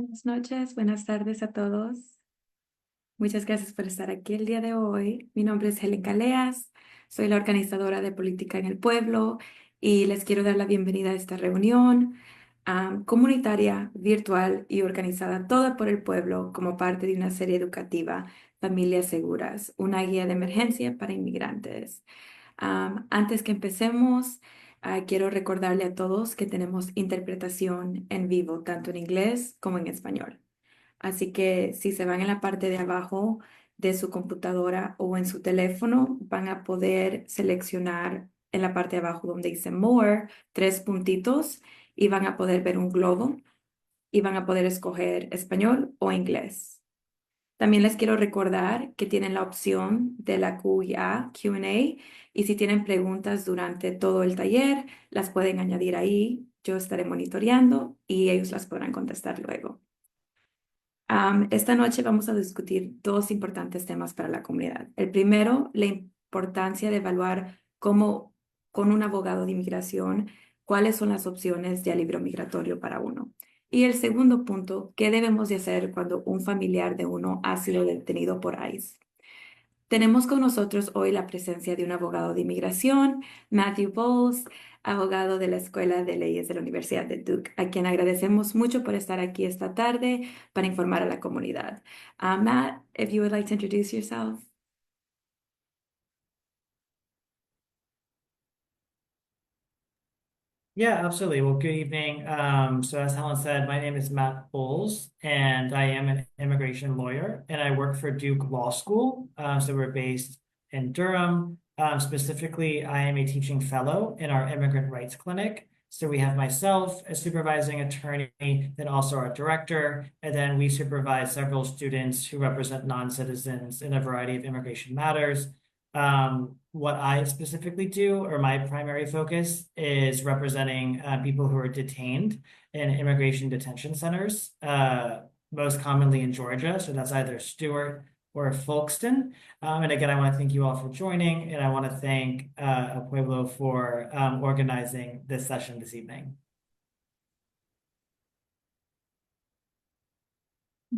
Buenas noches, buenas tardes a todos. Muchas gracias por estar aquí el día de hoy. Mi nombre es Helen Galeas, soy la organizadora de Política en el Pueblo y les quiero dar la bienvenida a esta reunión comunitaria, virtual y organizada toda por el pueblo como parte de una serie educativa, Familias Seguras, una guía de emergencia para inmigrantes. Antes que empecemos, quiero recordarle a todos que tenemos interpretación en vivo, tanto en inglés como en español. Así que si se van en la parte de abajo de su computadora o en su teléfono, van a poder seleccionar en la parte de abajo donde dice More, tres puntitos y van a poder ver un globo y van a poder escoger español o inglés. También les quiero recordar que tienen la opción de la Q&A y si tienen preguntas durante todo el taller, las pueden añadir ahí. Yo estaré monitoreando y ellos las podrán contestar luego. Esta noche vamos a discutir dos importantes temas para la comunidad. El primero, la importancia de evaluar cómo, con un abogado de inmigración, cuáles son las opciones de alivio migratorio para uno. Y el segundo punto, qué debemos de hacer cuando un familiar de uno ha sido detenido por ICE. Tenemos con nosotros hoy la presencia de un abogado de inmigración, Matthew Bowles, abogado de la Escuela de Leyes de la Universidad de Duke, a quien agradecemos mucho por estar aquí esta tarde para informar a la comunidad. Matt, if you would like to introduce yourself. Yeah, absolutely. Well, good evening. So as Helen said, my name is Matt Bowles, and I am an immigration lawyer, and I work for Duke Law School. So we're based in Durham. Specifically, I am a teaching fellow in our immigrant rights clinic. So we have myself, a supervising attorney, then also our director, and then we supervise several students who represent non-citizens in a variety of immigration matters. What I specifically do, or my primary focus, is representing people who are detained in immigration detention centers, most commonly in Georgia. So that's either Stewart or Folkston. And again, I want to thank you all for joining, and I want to thank El Pueblo for organizing this session this evening.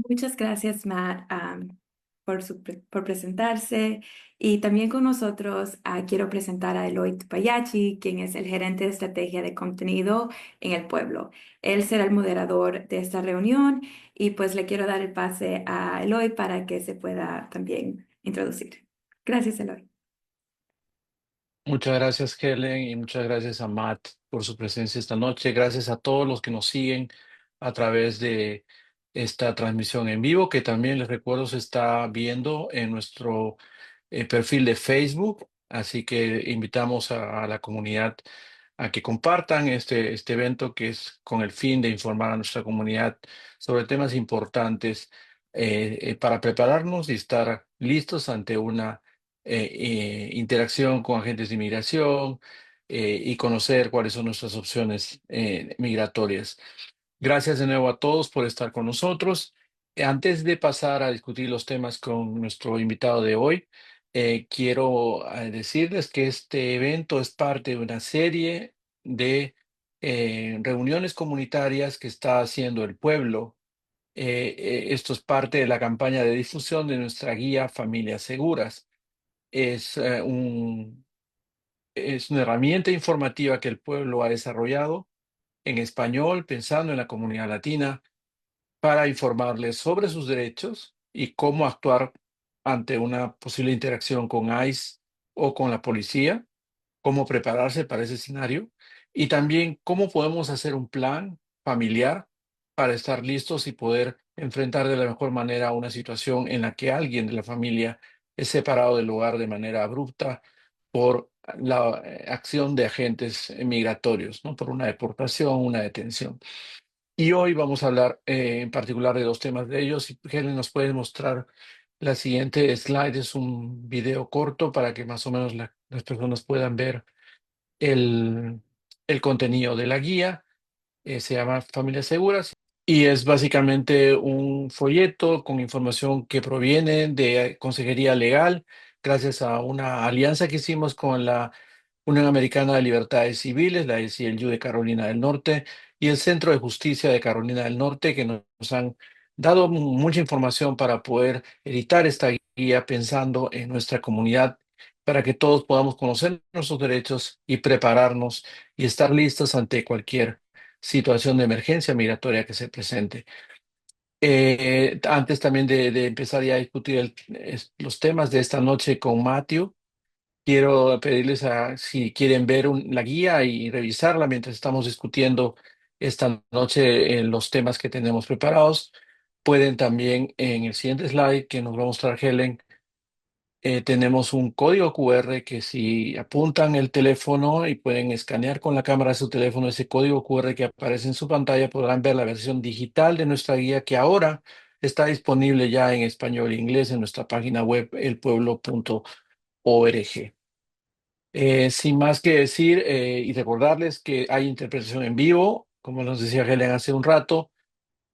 Muchas gracias, Matt, por presentarse. Y también con nosotros quiero presentar a Eloy Tupayachi, quien es el gerente de estrategia de contenido en el pueblo. Él será el moderador de esta reunión y pues le quiero dar el pase a Eloy para que se pueda también introducir. Gracias, Eloy. Muchas gracias, Helen, y muchas gracias a Matt por su presencia esta noche. Gracias a todos los que nos siguen a través de esta transmisión en vivo, que también les recuerdo se está viendo en nuestro perfil de Facebook. Así que invitamos a la comunidad a que compartan este evento que es con el fin de informar a nuestra comunidad sobre temas importantes para prepararnos y estar listos ante una interacción con agentes de inmigración y conocer cuáles son nuestras opciones migratorias. Gracias de nuevo a todos por estar con nosotros. Antes de pasar a discutir los temas con nuestro invitado de hoy, quiero decirles que este evento es parte de una serie de reuniones comunitarias que está haciendo el pueblo. Esto es parte de la campaña de difusión de nuestra guía Familias Seguras. Es, es una herramienta informativa que el pueblo ha desarrollado en español, pensando en la comunidad latina, para informarles sobre sus derechos y cómo actuar ante una posible interacción con ICE o con la policía, cómo prepararse para ese escenario y también cómo podemos hacer un plan familiar para estar listos y poder enfrentar de la mejor manera una situación en la que alguien de la familia es separado del lugar de manera abrupta por la acción de agentes migratorios, ¿no? Por una deportación, una detención. Y hoy vamos a hablar en particular de dos temas de ellos. Si Helen nos puede mostrar la siguiente slide, es un video corto para que más o menos las personas puedan ver el, el contenido de la guía. Se llama Familias Seguras y es básicamente un folleto con información que proviene de Consejería Legal, gracias a una alianza que hicimos con la Unión Americana de Libertades Civiles, la ACLU de Carolina del Norte, y el Centro de Justicia de Carolina del Norte, que nos han dado mucha información para poder editar esta guía pensando en nuestra comunidad, para que todos podamos conocer nuestros derechos y prepararnos y estar listos ante cualquier situación de emergencia migratoria que se presente. Antes también de empezar ya a discutir los temas de esta noche con Matthew, quiero pedirles si quieren ver la guía y revisarla mientras estamos discutiendo esta noche los temas que tenemos preparados. Pueden también en el siguiente slide que nos va a mostrar Helen, tenemos un código QR que si apuntan el teléfono y pueden escanear con la cámara de su teléfono ese código QR que aparece en su pantalla, podrán ver la versión digital de nuestra guía que ahora está disponible ya en español e inglés en nuestra página web elpueblo.org. Sin más que decir y recordarles que hay interpretación en vivo, como nos decía Helen hace un rato.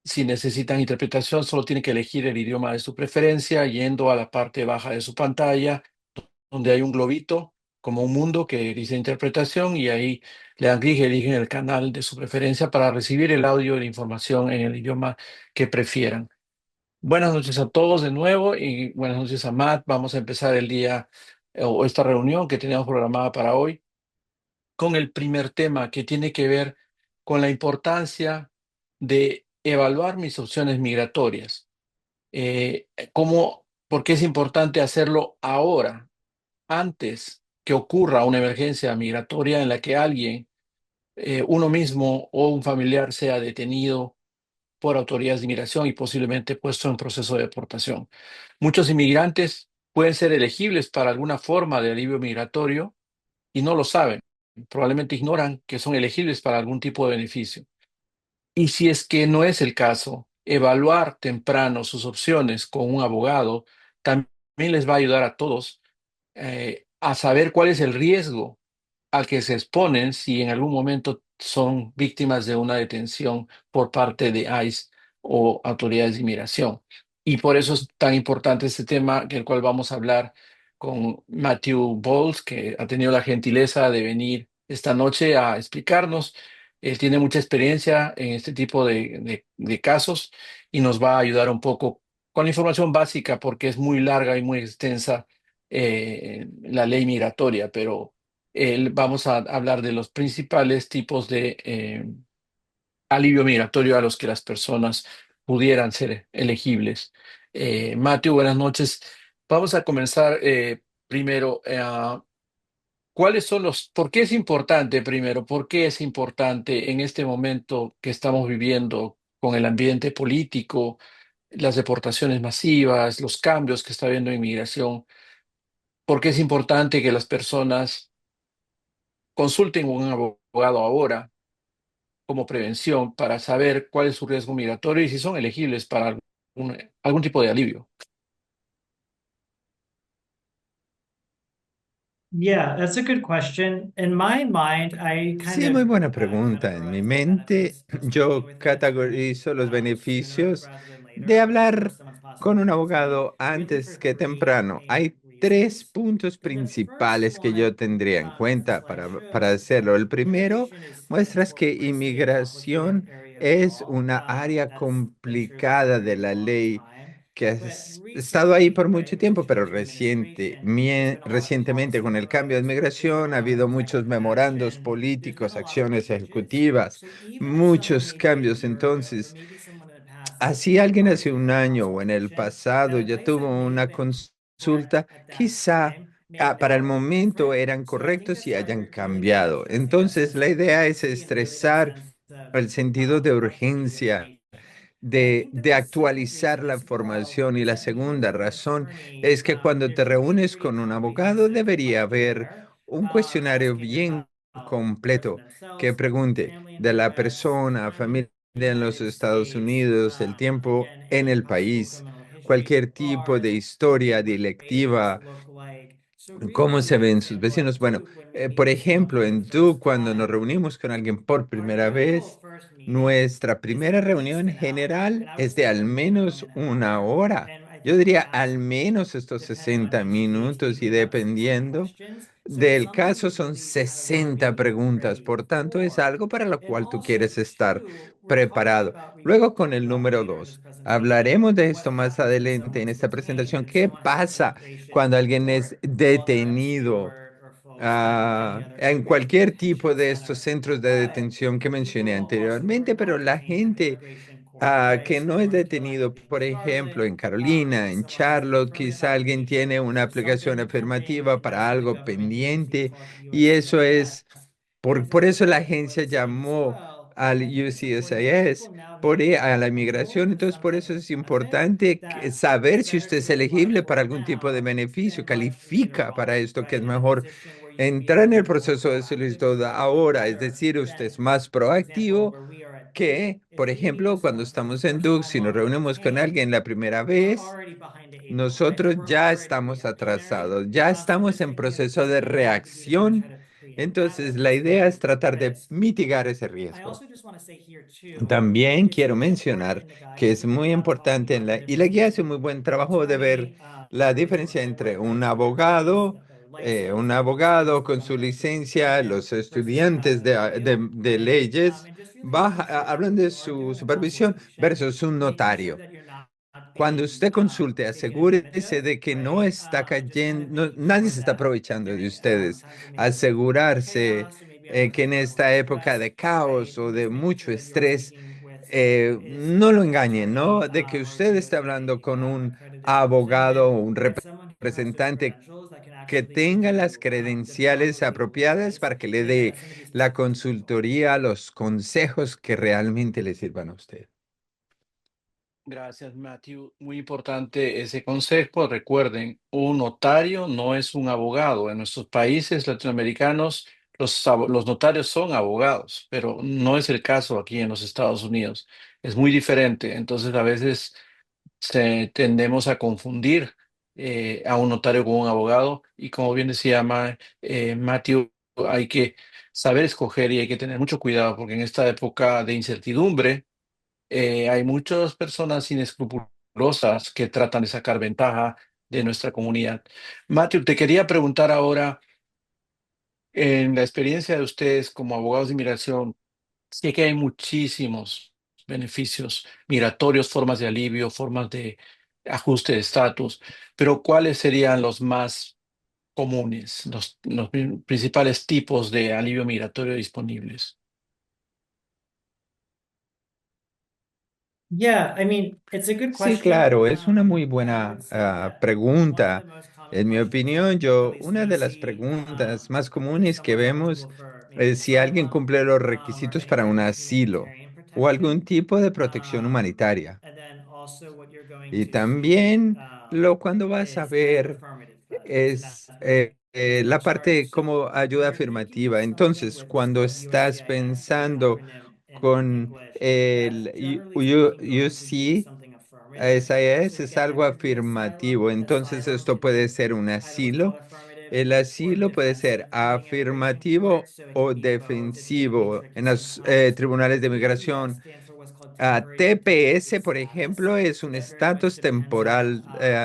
Si necesitan interpretación, solo tienen que elegir el idioma de su preferencia, yendo a la parte baja de su pantalla, donde hay un globito, como un mundo que dice interpretación, y ahí le dan clic y eligen el canal de su preferencia para recibir el audio y la información en el idioma que prefieran. Buenas noches a todos de nuevo y buenas noches a Matt. Vamos a empezar el día o esta reunión que teníamos programada para hoy con el primer tema que tiene que ver con la importancia de evaluar mis opciones migratorias. ¿Por qué es importante hacerlo ahora, antes que ocurra una emergencia migratoria en la que alguien, uno mismo o un familiar sea detenido por autoridades de inmigración y posiblemente puesto en proceso de deportación? Muchos inmigrantes pueden ser elegibles para alguna forma de alivio migratorio y no lo saben. Probablemente ignoran que son elegibles para algún tipo de beneficio. Y si es que no es el caso, evaluar temprano sus opciones con un abogado también les va a ayudar a todos a saber cuál es el riesgo al que se exponen si en algún momento son víctimas de una detención por parte de ICE o autoridades de inmigración. Y por eso es tan importante este tema del cual vamos a hablar con Matthew Bowles, que ha tenido la gentileza de venir esta noche a explicarnos. Él tiene mucha experiencia en este tipo de casos y nos va a ayudar un poco con la información básica porque es muy larga y muy extensa la ley migratoria, pero vamos a hablar de los principales tipos de alivio migratorio a los que las personas pudieran ser elegibles. Matthew, buenas noches. Vamos a comenzar primero. ¿Cuáles son por qué es importante primero? ¿Por qué es importante en este momento que estamos viviendo con el ambiente político, las deportaciones masivas, los cambios que está habiendo en inmigración? ¿Por qué es importante que las personas consulten a un abogado ahora como prevención para saber cuál es su riesgo migratorio y si son elegibles para algún tipo de alivio? Yeah, that's a good question. In my mind, I kind Sí, muy of buena pregunta. En mi categorize the mente, benefits of speaking yo with an attorney categorizo los sooner beneficios rather than de later before hablar someone's con possibly un detained, abogado really antes for que three temprano. main Hay tres reasons. puntos And the first principales que yo one, tendría en as the cuenta slide para shows, hacerlo. El primero, immigration is muestras que notoriously a complicated inmigración area of es law. una área That's been true for a complicada de very la long ley time. que ha But estado ahí recently, por right, mucho with the tiempo, pero change of administration, there's been a lot of recientemente policy con el cambio de work, there's been a administración ha lot of habido muchos executive memorandos action, there's been políticos, a lot of acciones changes. ejecutivas, So even if someone muchos maybe a cambios. year ago, or Entonces, maybe someone in the past así decade alguien hace already un had a año o en el consultation, pasado the ya advice that tuvo may have una been correct consulta, at that quizá time may para el now be momento different. eran So I think correctos y that's why hayan we're really trying to cambiado. keep that Entonces, sense la of idea es urgency and really that estresar sense of el sentido de what can be urgencia detained. And I think that de the second actualizar la reason, información. Y is la that meeting segunda with an razón attorney, es que cuando te there's really a reúnes pretty con un abogado comprehensive debería haber questionnaire un cuestionario asking bien about the person completo que themselves, their pregunte family in the de la US, their persona, time familia in the en los United Estados States, Unidos, el tiempo again, en any el possible país, criminal history cualquier with tipo de bars, what their historia neighbors delictiva, look like. So cómo really, se for ven sus example, vecinos. at Bueno, Duke, when we meet por with someone ejemplo, for the en Duke, first cuando nos time, reunimos con alguien por our primera typical vez, first meeting nuestra is primera at least reunión an hour. And general I would es de say al for me, like I'm menos an una hour. hora. And I Yo diría ask al menos estos depends on 60 the age, minutos y maybe up to 60 dependiendo questions. So it's del something caso we son really would want to 60 be preguntas. ready Por tanto, es for. algo para lo And cual tú also, quieres estar too, we're talking preparado. about, we Luego con talk el about número later in this 2. presentation, Hablaremos de what esto más happens when adelante en someone's esta detained presentación. and ¿Qué someone has pasa immigration cuando alguien es court, whether it's detenido Stewart or Folsom or any other en cualquier tipo immigration de estos center? centros de But detención que mencioné people also who are anteriormente? Pero not la detained have gente immigration court que rights. no In es North Carolina, detenido, being por ejemplo, Charlotte, en Carolina, if en someone has an Charlotte, affirmative quizá alguien application tiene una for something aplicación pending afirmativa and para there's like a algo government agency pendiente called y eso USCIS, es, there's por a eso la court agencia saying as llamó well, al well, it's important that USCIS people now know a la that rules inmigración, can entonces por sometimes eso es benefit, importante that saber it's si better usted to es go apply to elegible para court algún tipo de now beneficio, than like later califica para on, esto, que es right? In a mejor position where you would be entrar en el having to be more proceso de proactive solicitud instead of ahora, es later. decir, usted es Then, más for example, proactivo where we are at Duke, que, if por we meet with ejemplo, cuando someone for the estamos en first Duke, time si nos while they're reunimos con detained, alguien la primera we're vez, already behind the eight ball, right? nosotros We're ya already estamos reactionary. atrasados, ya So estamos just en thinking of the proceso things de that we have to do to kind of try reacción. to preempt that Entonces, or la idea es expedite that tratar de risk. mitigar ese I riesgo. also just want to say here too, También it's quiero really important mencionar in the que guide. es We do a muy lot of talking importante about the y la guía differences hace un muy between buen an trabajo de ver attorney, la who is diferencia working their entre rights, and an attorney that are un licensed and abogado experienced and con done su very good licencia, treatment los versus a estudiantes paralegal, de right? leyes, And just really making sure that hablan when de you are su doing a supervisión consultation, versus un making sure notario. that you're not Cuando being usted consulte, taken advantage asegúrese of, de que no right? está And just kind of cayendo, making nadie sure se está that aprovechando de during ustedes. times where maybe there's a little bit of Asegurarse chaos or maybe everyone's que under en a little more esta época stress, de caos right? o de Just making mucho sure that you are estrés, speaking with someone who is no lo an engañen, ¿no? attorney De que or usted esté hablando DOJ con un accredited abogado representative, o un but someone who has certain representante credentials that can que actually give tenga las you the credenciales proper legal apropiadas advice para que le based on dé some of these la specific principles. consultoría, los consejos que realmente le sirvan a usted. Gracias, Matthew. Muy importante ese consejo. Recuerden, un notario no es un abogado. En nuestros países latinoamericanos, los notarios son abogados, pero no es el caso aquí en los Estados Unidos. Es muy diferente. Entonces, a veces tendemos a confundir a un notario con un abogado y como bien decía Matthew, hay que saber escoger y hay que tener mucho cuidado porque en esta época de incertidumbre hay muchas personas inescrupulosas que tratan de sacar ventaja de nuestra comunidad. Matthew, te quería preguntar ahora, en la experiencia de ustedes como abogados de inmigración, sé que hay muchísimos beneficios migratorios, formas de alivio, formas de ajuste de estatus, pero ¿cuáles serían los más comunes, los principales tipos de alivio migratorio disponibles? Yeah, I mean, it's a good Sí, question. claro, es una muy I would buena say that one of the pregunta. most common En mi questions that opinión, at least una we de las see preguntas más if comunes que someone's vemos eligible for maybe es si alguien asylum cumple los or requisitos any para un type of asilo humanitarian o algún protection. tipo de protección Um, humanitaria. and then also what you're going Y to see también cuando vas a is kind of ver affirmative defense, and es that's really the la next chart. parte So como when ayuda you're thinking of afirmativa. something Entonces, with what's cuando called estás USCIS, the pensando acronym in con English, that's el generally speaking going to be UC, something affirmative. So SIS to es get algo entry for the asylum, afirmativo. Entonces, esto can puede be ser un either what's called asilo. affirmative El or asilo puede ser defensive, depending on immigration court. afirmativo So it o can be both. It's going to be defensivo. tricky En los sometimes. tribunales de TPS migración, stands for what's called temporary protected TPS, por status. ejemplo, es So un that very much estatus depends on temporal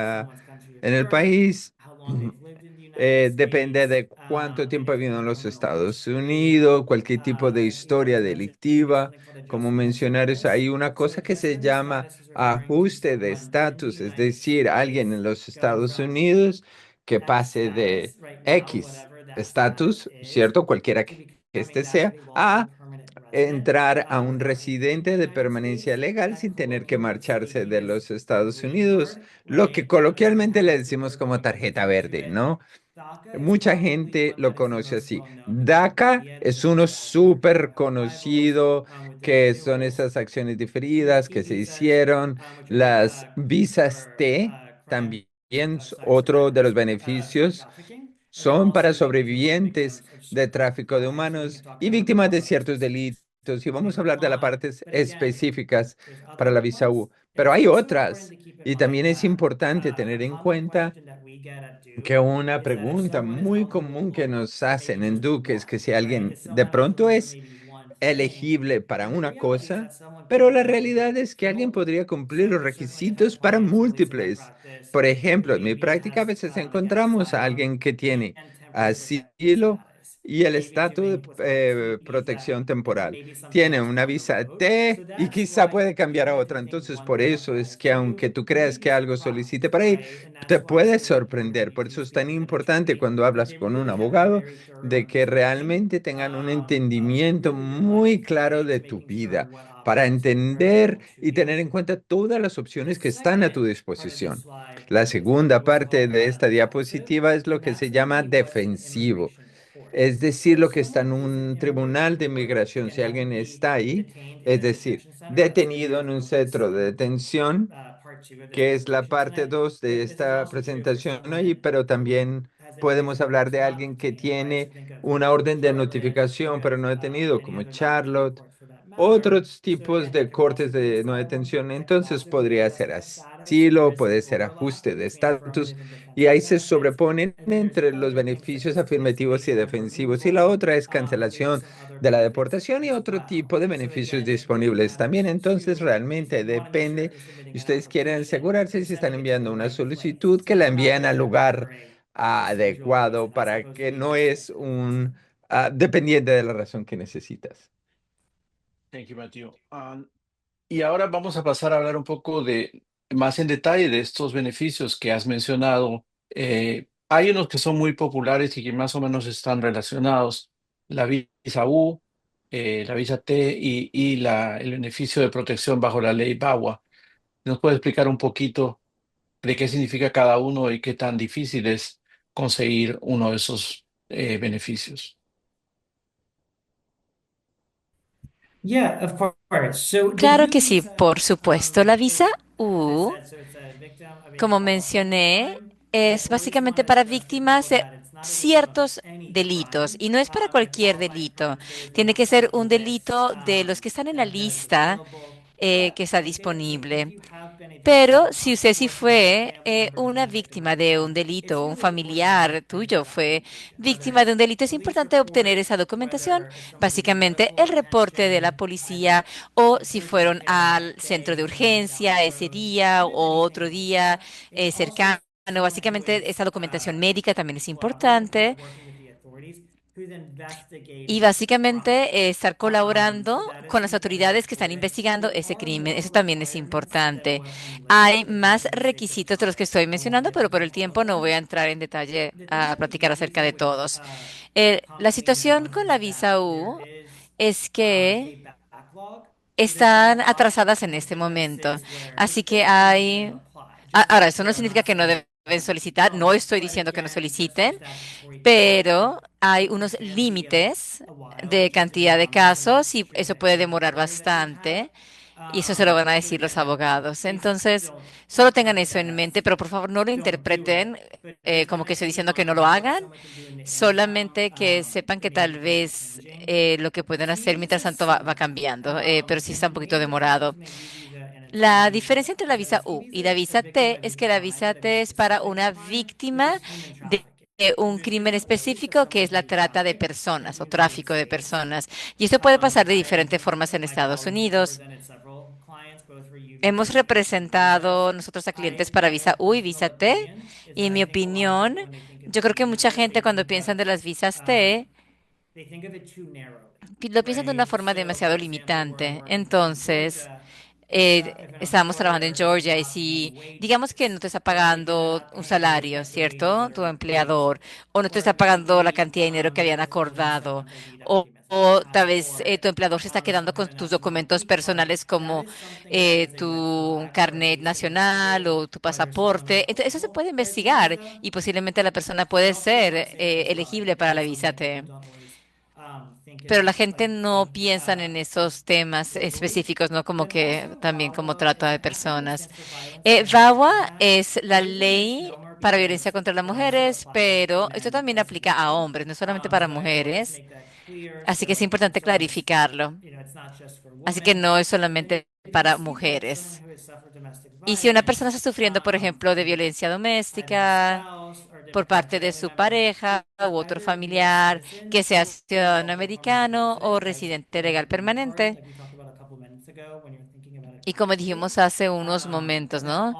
someone's country of en el birth, país. how long they've lived in the United Depende States, de cuánto and tiempo ha if vivido there's en a los criminal Estados history. Unidos, cualquier tipo de historia Sometimes maybe delictiva. something called Como adjustment of mencionaron, status. hay una So cosa que se adjustment of llama status is referring to ajuste de someone in the estatus, es United decir, alguien States en los going Estados from Unidos que X pase de status right now, X whatever that status estatus, is, ¿cierto? Cualquiera to que becoming este now sea, a lawful a permanent resident entrar a un without living in the residente de United permanencia States. legal That sin tener que colloquially marcharse speaking de is los the Estados green Unidos, card, lo que right? Just like coloquialmente how le most people decimos are como going to tarjeta refer to verde, it. ¿no? DACA is Mucha probably gente one lo that is the conoce most así. well known because of DACA media. There's es been a uno lot of ads talking about súper DACA revivals conocido, with the que son renewals. esas acciones diferidas TSP que se visas, hicieron. which are Las visas for T, crime, también otro de crimes, los human beneficios, trafficking, and then son also para maybe people sobrevivientes victims of de tráfico de crime, so we can humanos talk y kind of about the víctimas de umbrella ciertos specifics delitos. Y vamos a later hablar de las on. partes But again, específicas there's other para la good visa ones. U. And Pero it's hay also important otras. to keep in Y mind también es that importante a tener en common cuenta question that we get at que Duke una is that if pregunta someone is muy común que eligible nos for hacen en H-1B, Duque es que si right? alguien Is de someone pronto eligible for es maybe one elegible para And the una reality is cosa, that someone pero could la be realidad es que alguien killed. podría cumplir los So certainly in requisitos para compliance, at least in my múltiples. practice, Por it ejemplo, en may mi be that práctica a has veces they get encontramos a asylum alguien que tiene and temporary asilo status, y el maybe estatus de doing withholding of fees that protección temporal. maybe something Tiene else una down the visa road. So T y that's quizá why puede cambiar a even if otra. you think Entonces, one por thing eso es applies que to you, aunque tú you may creas be que algo solicite surprised, para ir, right? And te that's why puede some of the court sorprender. Por eso reviews es feel tan a bit importante tricky cuando because hablas they con un really have to be abogado very thorough de in the que screening realmente tengan un of entendimiento really your life muy claro de to tu making sure vida what para options are entender available to y you. tener en cuenta todas las The opciones que están a tu second part of this disposición. slide La is segunda what's parte called de esta defensive, diapositiva es lo and que that's se llama really what's in defensivo, immigration court. es decir, So if lo que está en someone is in un tribunal immigration de court, inmigración. again, Si that would alguien be está ahí, detained in es a decir, detention center. That's where detenido you're en un focused centro de on detención, part two of this que es la presentation parte tonight. 2 de This is esta also true for presentación hoy, someone pero who también has podemos immigration hablar courts de not alguien que detained, right? So tiene think of una orden de Charlotte, think notificación, pero no of detenido, any como other immigration Charlotte, court for that matter. otros So tipos again, that de could also cortes be de no asylum. detención. That could Entonces also be podría ser adjustment of status. So there asilo, is some puede ser overlap ajuste de between estatus, affirmative and y ahí defensive se benefits. sobreponen And then there's entre los other things such beneficios as afirmativos y cancellation of defensivos. Y la removal. otra es So there's cancelación some other de la benefits deportación y as otro well. tipo de So beneficios again, if you disponibles have también. Entonces, two, if realmente you want to make sure depende. that you're Y submitting an ustedes quieren application, asegurarse you're si están sending it to the enviando una right place. solicitud So que la you're not envíen going al to end up lugar for a procedural reason adecuado as para opposed to que being no es expulsed for that reason. un dependiente de la razón que necesitas. Thank you, Matthew. Y ahora vamos a pasar a hablar un poco más en detalle de estos beneficios que has mencionado. Hay unos que son muy populares y que más o menos están relacionados. La visa U, la visa T y el beneficio de protección bajo la ley BAWA. ¿Nos puede explicar un poquito de qué significa cada uno y qué tan difícil es conseguir uno de esos beneficios? Yeah, of course. So the Claro U que sí, visa, por supuesto. La visa is, as I U, said, so it's a victim of a como qualifying mencioné, crime. And I es always want básicamente to para stress to víctimas people de that it's not a victim of ciertos any delitos. crime. Y no es para And a cualquier qualifying delito. crime, so there's one Tiene that's que on ser the un list delito de los que están en la that is lista available. que But está I say the same, if disponible. you have been a Pero victim, si usted sí unfortunately, a fue family member has una been a victim of víctima a de un crime, it's delito, un really important to familiar bring tuyo that fue documentation, whether víctima de it's un delito, es police importante obtener report, esa documentación, whether it's someone who's in básicamente medical el reporte de la attention, policía either o si urgent fueron care al that centro de day, someone down urgencia the ese road, día kind of o anything otro like día that. It's also cercano. someone who Básicamente is esa documentación médica también es cooperative, importante working with the authorities, who's y investigating the crime. básicamente estar So colaborando that is con las something that is autoridades que están important. investigando There ese are crimen. more Eso también es requirements than importante. what I'm Hay listing, but just más for the sake of requisitos de los que time, estoy I won't mencionando, get pero into por el all of tiempo no voy a them. entrar en detalle The thing a with the platicar U acerca visa, de which is todos. La commonly situación known, con la is visa that there U is es que a backlog. So this están backlog atrasadas en is este the momento. places where Así que people can hay... apply. Just Ahora, eso no so I'm significa not que no saying deben solicitar, no don't, estoy but diciendo que no again, just for soliciten, statutory clarity, pero hay unos it can be límites a while de just cantidad de depending on some casos y eso puede stringent demorar criteria that we have. bastante. Y eso se lo van a So decir los again, abogados. please Entonces, don't solo tengan interpret eso that en as mente, pero por favor no lo don't do it. interpreten But it's como not que estoy necessarily diciendo que no lo binding on what hagan. someone can do in the interim Solamente que sepan to que maybe tal before it's vez changing. lo que pueden So U hacer visa mientras is tanto va similar, cambiando, pero sí and está the un poquito main difference demorado. between a U visa and a T La visa diferencia entre la is that a visa T U y visa la is a visa victim T of es a que la crime, visa but a T es para specific una crime, which víctima is human de trafficking. un There's a crimen different way for específico que someone es to la be trata de trafficked personas in o the United tráfico de States. personas. Y esto puede pasar de I, diferentes formas en my Estados colleagues, we've Unidos. represented several clients, both for U Hemos visas and T visas. representado nosotros a clientes para My visa own U y personal visa T. opinion is Y that en I mi think a lot of opinión, people, when they think of yo creo T que mucha visa, gente cuando piensan de las visas T, they think of it too narrowly, lo piensan de una right? forma So, demasiado for example, we're limitante. working in Entonces, Georgia. If an estábamos trabajando en employer is Georgia y not paying si, digamos que no wages, te está or if you're pagando not un paying salario, the wages ¿cierto? that Tu are empleador, basic, o no te está or pagando la maybe cantidad de dinero que habían there's a lien set acordado, on the documents, like your o tal vez passport, tu empleador se está or quedando some kind con of tus national documentos ID card, personales that como is something that is a red tu flag for a carnet visa nacional initiative, o tu whether someone is pasaporte. Entonces, eso se eligible puede for a T investigar visa. y posiblemente la persona I puede also ser want to say that as well. I elegible think para that la is visa something T. people don't always think Pero la is gente no piensa en like esos temas legally. específicos, ¿no? Como Then que also también como VAWA, trata de an acronym that personas. stands for Violence Against VAWA Women Act. es la There is a ley misnomer para violencia because contra las it also mujeres, applies to pero esto men también as aplica a well. hombres, no solamente para So I wanted to mujeres. make that clear. Así que es So importante it's clarificarlo. it's not just for Así que women. no es And then solamente para mujeres. Y si una persona está sufriendo, por ejemplo, de violencia doméstica por parte de su pareja u otro familiar, que sea ciudadano americano o residente legal permanente, y como dijimos hace unos momentos, ¿no?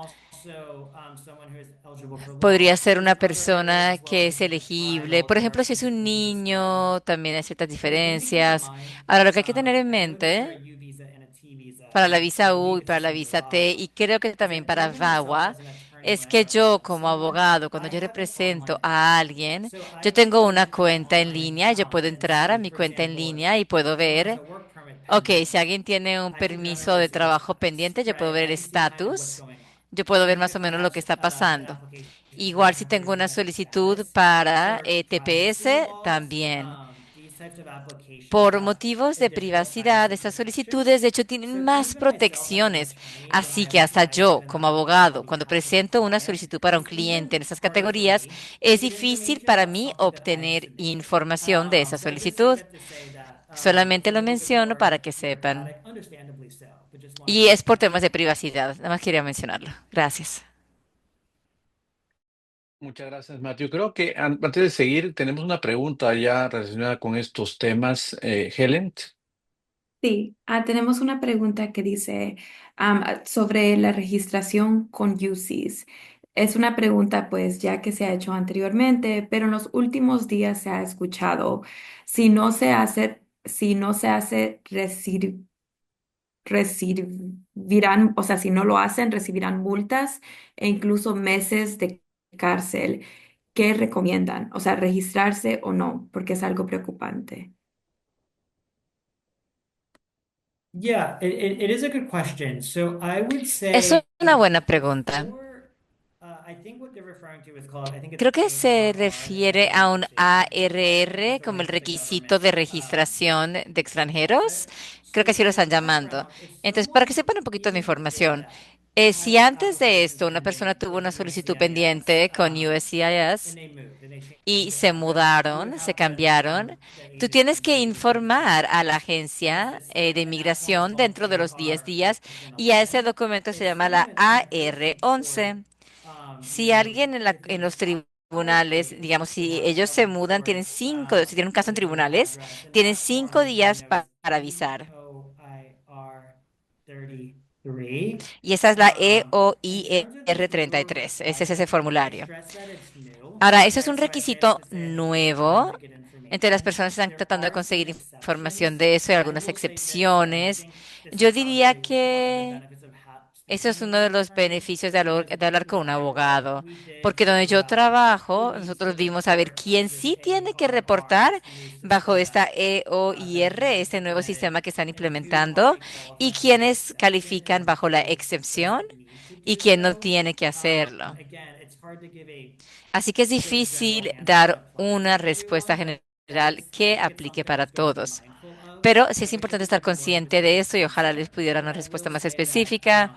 Podría ser una persona que es elegible. Por ejemplo, si es un niño, también hay ciertas diferencias. Ahora, lo que hay que tener en mente para la visa U y para la visa T, y creo que también para VAWA, es que yo como abogado, cuando yo represento a alguien, yo tengo una cuenta en línea, yo puedo entrar a mi cuenta en línea y puedo ver, ok, si alguien tiene un permiso de trabajo pendiente, yo puedo ver el estatus, yo puedo ver más o menos lo que está pasando. Igual si tengo una solicitud para TPS, también. Por motivos de privacidad, estas solicitudes de hecho tienen más protecciones. Así que hasta yo, como abogado, cuando presento una solicitud para un cliente en esas categorías, es difícil para mí obtener información de esa solicitud. Solamente lo menciono para que sepan. Y es por temas de privacidad. Nada más quería mencionarlo. Gracias. Muchas gracias, Matthew. Creo que antes de seguir, tenemos una pregunta ya relacionada con estos temas, Helen. Sí, tenemos una pregunta que dice sobre la registración con UCIS. Es una pregunta pues ya que se ha hecho anteriormente, pero en los últimos días se ha escuchado, si no se hace, recibirán, o sea, si no lo hacen, recibirán multas e incluso meses de cárcel. ¿Qué recomiendan? O sea, registrarse o no, porque es algo preocupante. Yeah, it is a good question. So I would Es say una buena pregunta. I think what they're referring to is called, I think it's Creo que se ARR, if I'm refiere a un mispronouncing, ARR it's a como el link to the requisito de government's registración de extranjeros. website. Creo que So así lo the están llamando. background, if Entonces, para someone que sepan un poquito de is información, that si has an antes de application esto una persona pending tuvo with una solicitud USCIS, pendiente con and USCIS they moved and they changed y their se address, you would mudaron, se have to inform cambiaron, the tú tienes agency que within 30 informar a la days of agencia this, de and that's why it's inmigración called dentro de los 10 AR días y a ese 11. documento se If llama someone la is in district court, AR11. Si alguien en within los 5 tribunales, days, digamos, they si have ellos se mudan, tienen 5, si tienen un caso en with their new tribunales, address, and tienen that form 5 días is para avisar. EOIR 33. Y esa es la In terms of the EOIR legal 33. Ese es ese requirements, I formulario. stress that it's new. Ahora, eso es un So I say this requisito to say if people are trying nuevo. to get Entonces, las information, personas están there tratando de are some conseguir información exceptions. de eso y I algunas will say this, and I excepciones. think this is Yo diría probably one of the que benefits of eso speaking es with uno an de los attorney, beneficios because de hablar con un where I work, abogado, we did porque donde figure yo out who trabajo, needs to nosotros vimos a ver report quién this sí tiene que ARR, reportar this new bajo system esta that EOIR, beneficiaries este nuevo implemented, sistema que están and who implementando, actually y qualifies for the quiénes exception califican and bajo la who excepción doesn't need to y do quién no so. tiene que hacerlo. Again, it's hard to give a Así que es sort of general difícil answer that dar applies una to respuesta everyone, but that general is, I que think it's aplique something para that's good to be todos. mindful of. Pero sí And es I wish I importante could estar give a more consciente de specific eso y ojalá les answer, pudiera dar but una I will respuesta más say that específica.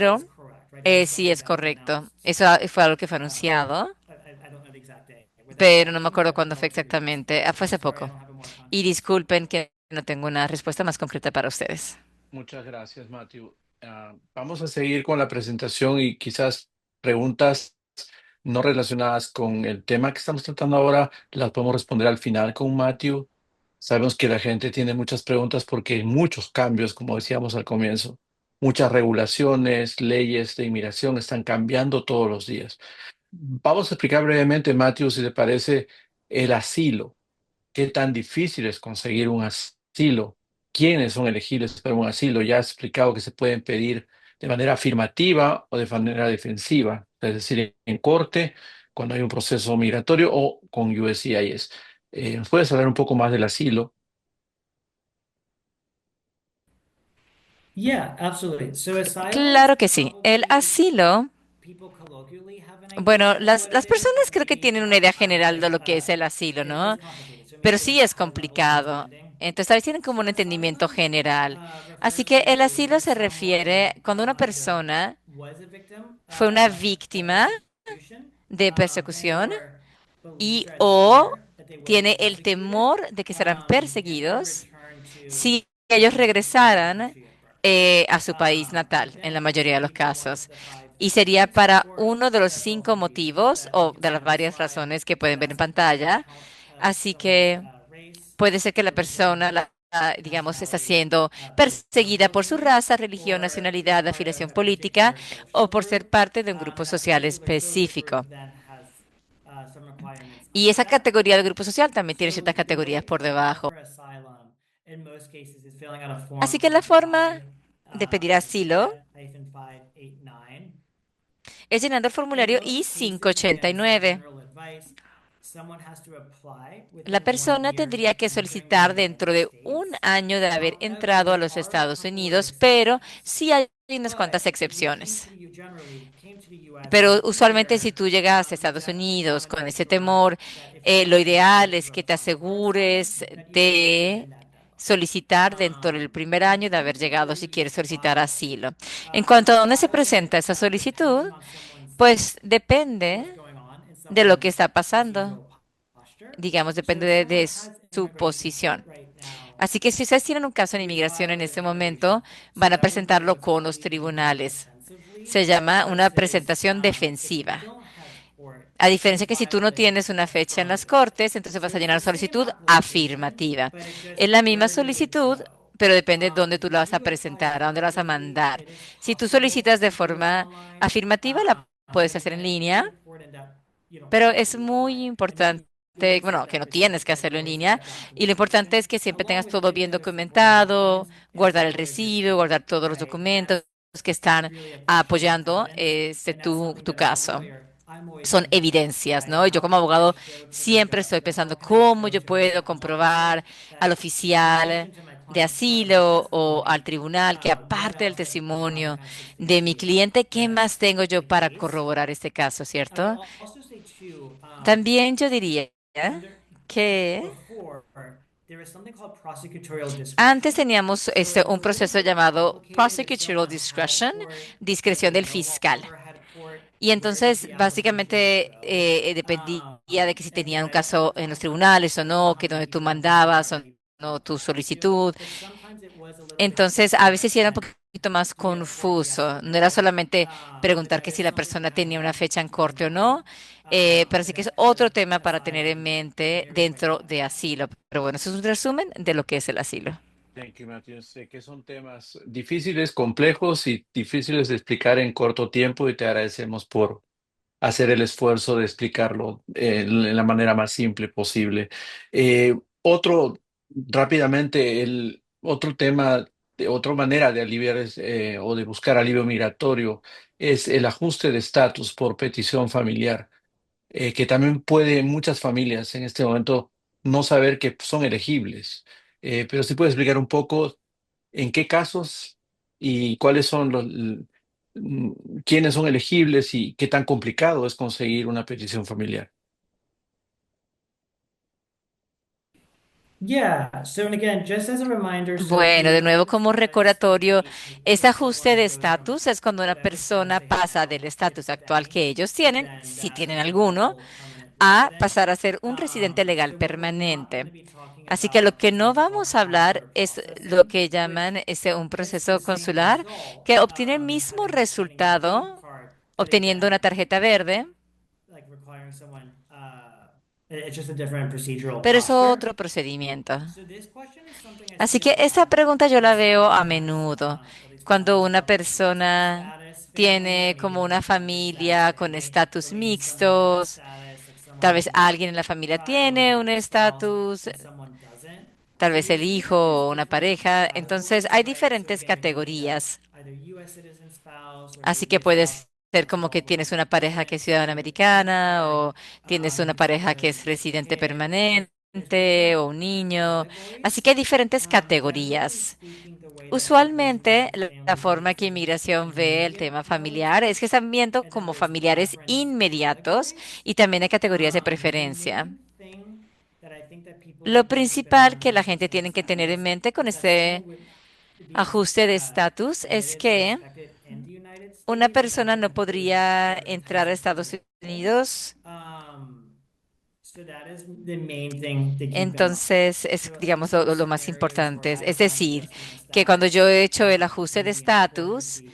it Pero is correct, right? That is sí something es that was correcto. announced. Eso fue algo que fue anunciado, I don't know the exact day where that pero no me happened, acuerdo but cuándo fue relatively exactamente. recently. Fue I'm hace sorry, I poco. don't have a more Y context. disculpen que no tengo una respuesta más concreta para ustedes. Muchas gracias, Matthew. Vamos a seguir con la presentación y quizás preguntas no relacionadas con el tema que estamos tratando ahora, las podemos responder al final con Matthew. Sabemos que la gente tiene muchas preguntas porque hay muchos cambios, como decíamos al comienzo. Muchas regulaciones, leyes de inmigración están cambiando todos los días. Vamos a explicar brevemente, Matthew, si te parece, el asilo. ¿Qué tan difícil es conseguir un asilo? ¿Quiénes son elegibles para un asilo? Ya has explicado que se pueden pedir de manera afirmativa o de manera defensiva, es decir, en corte, cuando hay un proceso migratorio o con USCIS. ¿Nos puedes hablar un poco más del asilo? Yeah, absolutely. So asylum is Claro que sí. El probably, asilo, people colloquially have an bueno, idea of las, what it las is, personas but creo que maybe tienen una idea general de like lo que es el asilo, it's ¿no? complicated. So Pero maybe sí a es high level complicado. understanding. Entonces, a veces tienen como So un entendimiento asylum general. Así refers que el to asilo when se someone refiere cuando una either persona was a victim fue una of víctima persecution de and persecución or y believes or has o fear that they will be tiene el persecuted temor de que serán and then perseguidos returned to si ellos their home country regresaran of birth. a su país natal, en la mayoría de los casos. Y sería para uno de los 5 motivos o de las varias razones que pueden ver en pantalla. Así que puede ser que la persona, digamos, está siendo perseguida por su raza, religión, nacionalidad, afiliación política o por ser parte de un grupo social específico. Y esa categoría del grupo social también tiene ciertas categorías por debajo. Así que la forma de pedir asilo es llenando el formulario I-589. La persona tendría que solicitar dentro de un año de haber entrado a los Estados Unidos, pero sí hay unas cuantas excepciones. Pero usualmente si tú llegas a Estados Unidos con ese temor, lo ideal es que te asegures de solicitar dentro del primer año de haber llegado si quieres solicitar asilo. En cuanto a dónde se presenta esa solicitud, pues depende de lo que está pasando. Digamos, depende de su posición. Así que si ustedes tienen un caso de inmigración en este momento, van a presentarlo con los tribunales. Se llama una presentación defensiva. A diferencia que si tú no tienes una fecha en las cortes, entonces vas a llenar solicitud afirmativa. Es la misma solicitud, pero depende de dónde tú la vas a presentar, a dónde la vas a mandar. Si tú solicitas de forma afirmativa, la puedes hacer en línea, pero es muy importante, bueno, que no tienes que hacerlo en línea. Y lo importante es que siempre tengas todo bien documentado, guardar el recibo, guardar todos los documentos que están apoyando tu caso. Son evidencias, ¿no? Y yo como abogado siempre estoy pensando cómo yo puedo comprobar al oficial de asilo o al tribunal que aparte del testimonio de mi cliente, ¿qué más tengo yo para corroborar este caso, cierto? También yo diría que antes teníamos un proceso llamado prosecutorial discretion, discreción del fiscal. Y entonces, básicamente, dependía de que si tenían un caso en los tribunales o no, que donde tú mandabas o no tu solicitud. Entonces, a veces sí era un poquito más confuso. No era solamente preguntar que si la persona tenía una fecha en corte o no, pero sí que es otro tema para tener en mente dentro de asilo. Pero bueno, eso es un resumen de lo que es el asilo. Thank you, Matthew. Sé que son temas difíciles, complejos y difíciles de explicar en corto tiempo y te agradecemos por hacer el esfuerzo de explicarlo en la manera más simple posible. Otro, rápidamente, el otro tema, otra manera de aliviar o de buscar alivio migratorio es el ajuste de estatus por petición familiar, que también puede muchas familias en este momento no saber que son elegibles. Pero si puedes explicar un poco en qué casos y cuáles son quiénes son elegibles y qué tan complicado es conseguir una petición familiar. Bueno, de nuevo como recordatorio, ese ajuste de estatus es cuando una persona pasa del estatus actual que ellos tienen, si tienen alguno, a pasar a ser un residente legal permanente. Así que lo que no vamos a hablar es lo que llaman un proceso consular que obtiene el mismo resultado obteniendo una tarjeta verde, pero es otro procedimiento. Así que esa pregunta yo la veo a menudo cuando una persona tiene como una familia con estatus mixtos, tal vez alguien en la familia tiene un estatus, tal vez el hijo o una pareja. Entonces hay diferentes categorías. Así que puedes ser como que tienes una pareja que es ciudadana americana o tienes una pareja que es residente permanente o un niño. Así que hay diferentes categorías. Usualmente la forma que inmigración ve el tema familiar es que están viendo como familiares inmediatos y también hay categorías de preferencia. Lo principal que la gente tiene que tener en mente con este ajuste de estatus es que una persona no podría entrar a Estados Unidos So that is the main thing to keep in mind. Entonces, es, So digamos, in lo most más scenarios where importante. I Es find decir, adjustment of que cuando status, yo he hecho el what's ajuste de really important would estatus be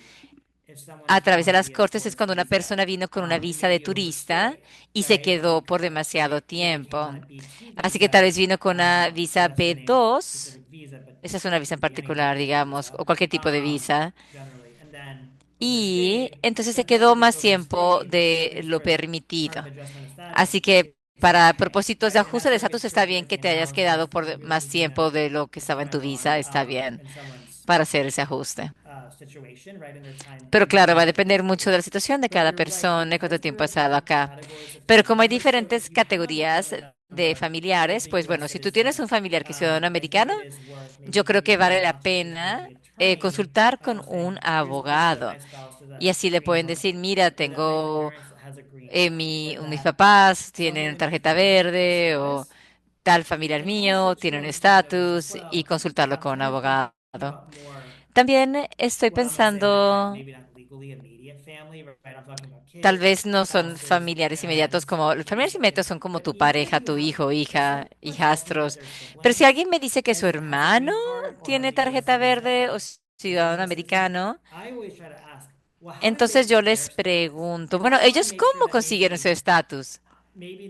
if someone a is través de on a las TS cortes es tourist cuando una visa, persona vino con una who visa may de be turista overstay, y se right? quedó por Let's say demasiado maybe they came tiempo. on a BT Así que tal visa, vez vino con una visa that's the name of the B2, specific visa, but esa es una visa en could be any type particular, of digamos, visa, o cualquier tipo de visa, generally, and then y overstayed. entonces So se because quedó they más tiempo overstayed, at de least lo for part of permitido. adjustment of status, Así que it's para okay, propósitos de right? And ajuste that's de like estatus está bien que equivalent te hayas analogy quedado if por you're más looking at tiempo de lo que a estaba en tu time visa, on está bien in someone's para hacer ese ajuste. situation, right, in their time Pero in claro, va a the depender United mucho de la States. situación de But cada you're right, persona y cuánto because tiempo there ha are estado different acá. categories of Pero como family hay members, so diferentes if you have a categorías family de member who is familiares, a pues US bueno, si tú tienes citizen, un familiar que es ciudadano I think americano, it is worth maybe yo creo having que a vale la consultation with pena the attorney, consultar con un saying, here's the visa that abogado. my spouse Y así le came pueden from, decir, mira, or that my tengo parents has a green card, or mis that papás tienen someone in tarjeta adjustment of verde o status tal familiar can also mío too tiene un understand notice as estatus y well, consultarlo con un kind of thinking abogado. about more También estoy what I'm gonna say, like pensando, maybe not legally immediate family, right? I'm talking about tal kids, vez no son spouses, familiares inmediatos parents, como, los familiares inmediatos if son como but tu even if pareja, you tu have hijo, if hija, someone tells me that hijastros. their Pero si sibling alguien me dice que su has a hermano green card or has tiene a US tarjeta visa verde o or is a ciudadano US citizen, americano, I always try to ask, well, how did they entonces yo get les their status? pregunto, Because bueno, I want to ¿ellos make sure cómo that consiguieron su maybe estatus?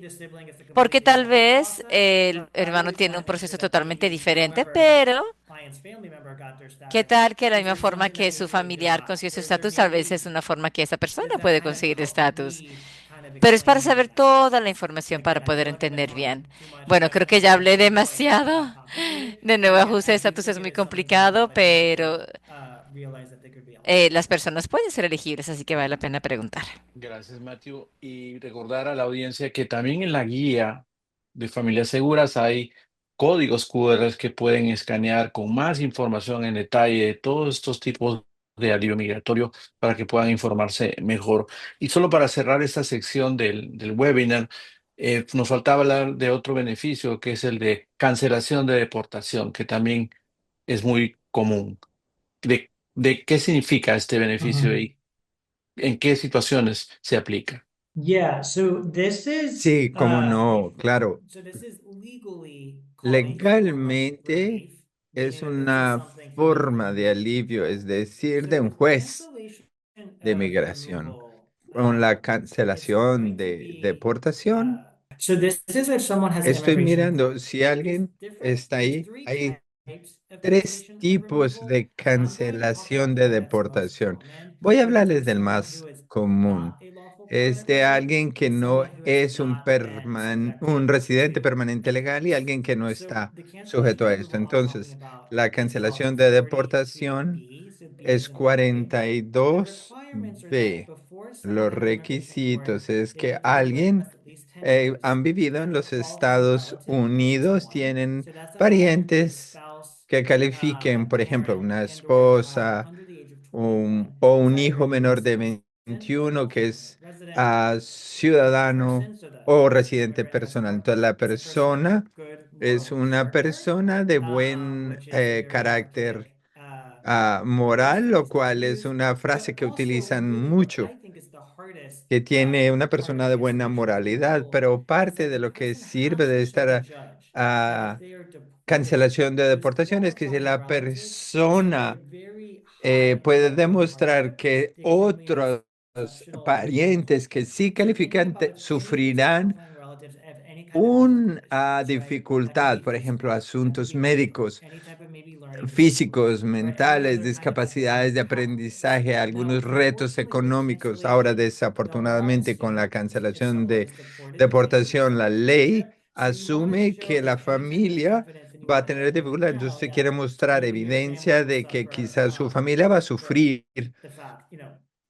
the sibling is a Porque completely tal separate vez process, el but I hermano always want tiene to un make sure proceso that totalmente maybe diferente, however my pero client's family member got their ¿qué status tal que de la is misma there forma something that que they su really familiar derive, consiguió su or is there estatus, tal vez maybe es una forma que esa does persona that puede kind of conseguir help estatus? me kind of Pero es para explain the saber steps? toda la información para Again, I poder feel like I've been entender bien. talking too much, Bueno, but creo I que ya know it's hablé quite demasiado. complicated, De but nuevo, again, ajuste de I do estatus think es it muy is something that complicado, I think pero people realize that they could be eligible. las personas pueden ser elegibles, así que vale la pena preguntar. Gracias, Matthew. Y recordar a la audiencia que también en la guía de familias seguras hay códigos QR que pueden escanear con más información en detalle de todos estos tipos de alivio migratorio para que puedan informarse mejor. Y solo para cerrar esta sección del webinar, nos faltaba hablar de otro beneficio que es el de cancelación de deportación, que también es muy común. ¿De qué significa este beneficio y en qué situaciones se aplica? Yeah, so this is Sí, cómo no, claro. so this is legally called a form of Legalmente relief, es meaning that this is una something for the forma de authorities to alivio, es do. decir, de un So juez cancellation de of migración. removal, Con la it's cancelación going to de be deportación, so this is if someone has an estoy immigration mirando court. si There's alguien different, está there's ahí. three Hay types of tres cancellation of tipos removal, de and I'm going to talk about cancelación the de one that's most deportación. common, Voy a which is hablarles for del someone who más is común. not a lawful Es permanent de resident alguien que and no someone who has es un, not been subjected residente to permanente legal y alguien que no so está the cancellation sujeto of a esto. removal I'm talking Entonces, about la is called cancelación de deportación 42B, so B es is in boy, and the requirements are that 42B. before someone Los has immigration court, requisitos es they que have to live with alguien us at least 10 years han vivido en and los qualify as a Estados relative at least Unidos, one. tienen So that's defined as a parientes spouse, que califiquen, a por ejemplo, parent, una and or a child esposa under the age of 21 o who's un either hijo a menor US de citizen, a 21 lawful que es permanent resident, ciudadano person, so o the residente immigrant has personal. more, Entonces, la is a person of persona good es moral una character, persona de buen which is either a carácter relative, this moral, lo phrase that we cual es use, una frase but que also utilizan really what mucho, I think is the hardest que tiene una part of persona de buena cancellation of moralidad, removal pero is parte that de the lo que person sirve has to de show the esta judge that if ah, they are deported, cancelación de who's deportación es que si qualified la relative is going to be a persona very high puede level of demostrar hardship. que They generally have otros exceptional parientes que sí so thinking califican about if any of these sufrirán qualifying relatives have any kind of health una conditions, right? That could dificultad, be por ejemplo, physical, that could asuntos be mental, médicos, any type of maybe learning disability, físicos, right? Any mentales, other kind of health condition discapacidades de happens. aprendizaje, Now, algunos retos unfortunately, with económicos. Ahora, cancellation, the law desafortunadamente, con la assumes if cancelación someone de is deported, you can't use deportación, la that ley visa. So you want to asume show que la that anytime there's familia evidence and you va a want to tener help your dificultad. Entonces, child, usted quiere that mostrar you and your family evidencia will de que suffer quizás su familia va a sufrir the fact,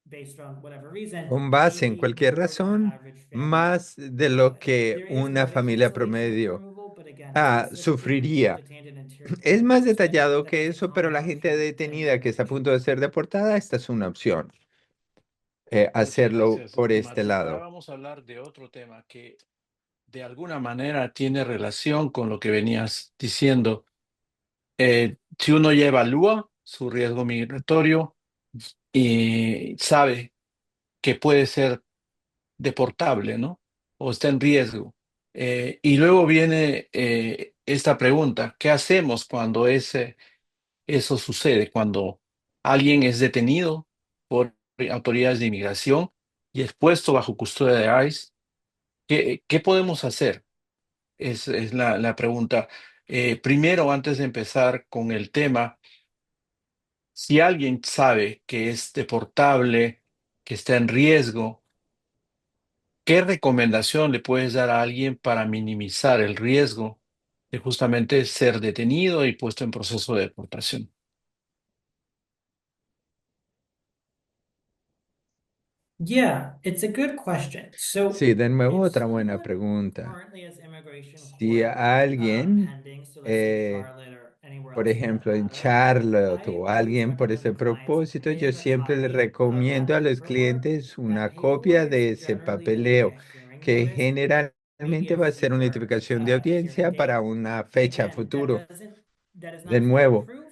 based on whatever reason, con base en maybe cualquier more than the razón, average family. más de lo que There is una more to familia cancellation of promedio removal, but again, it's specifically for both sufriría. detained and interior Es border más enforcement. detallado That que is the eso, pero common la gente option to detenida que está a punto immigration. de ser deportada, esta es una opción, Muchas hacerlo gracias, por este Matthew. Ahora lado. vamos a hablar de otro tema que de alguna manera tiene relación con lo que venías diciendo. Si uno ya evalúa su riesgo migratorio y sabe que puede ser deportable, ¿no? O está en riesgo. Y luego viene esta pregunta, ¿qué hacemos cuando eso sucede? Cuando alguien es detenido por autoridades de inmigración y es puesto bajo custodia de ICE, ¿qué podemos hacer? Es la pregunta. Primero, antes de empezar con el tema, si alguien sabe que es deportable, que está en riesgo, ¿qué recomendación le puedes dar a alguien para minimizar el riesgo de justamente ser detenido y puesto en proceso de deportación? Yeah, it's a good question. So Sí, de nuevo in otra school, buena pregunta. currently as immigration Si court alguien, pending, so let's say eh, Charlotte or anywhere por else in ejemplo, en Nevada, Charlotte I o always alguien por recommend ese for clients propósito, yo getting a siempre le copy of that recomiendo a los paperwork. clientes That una copia paperwork is de ese generally going to be papeleo a hearing que notice, maybe generalmente a va a ser una future notificación de audiencia hearing para date. una And fecha again, futuro. that is De not fully nuevo, proof,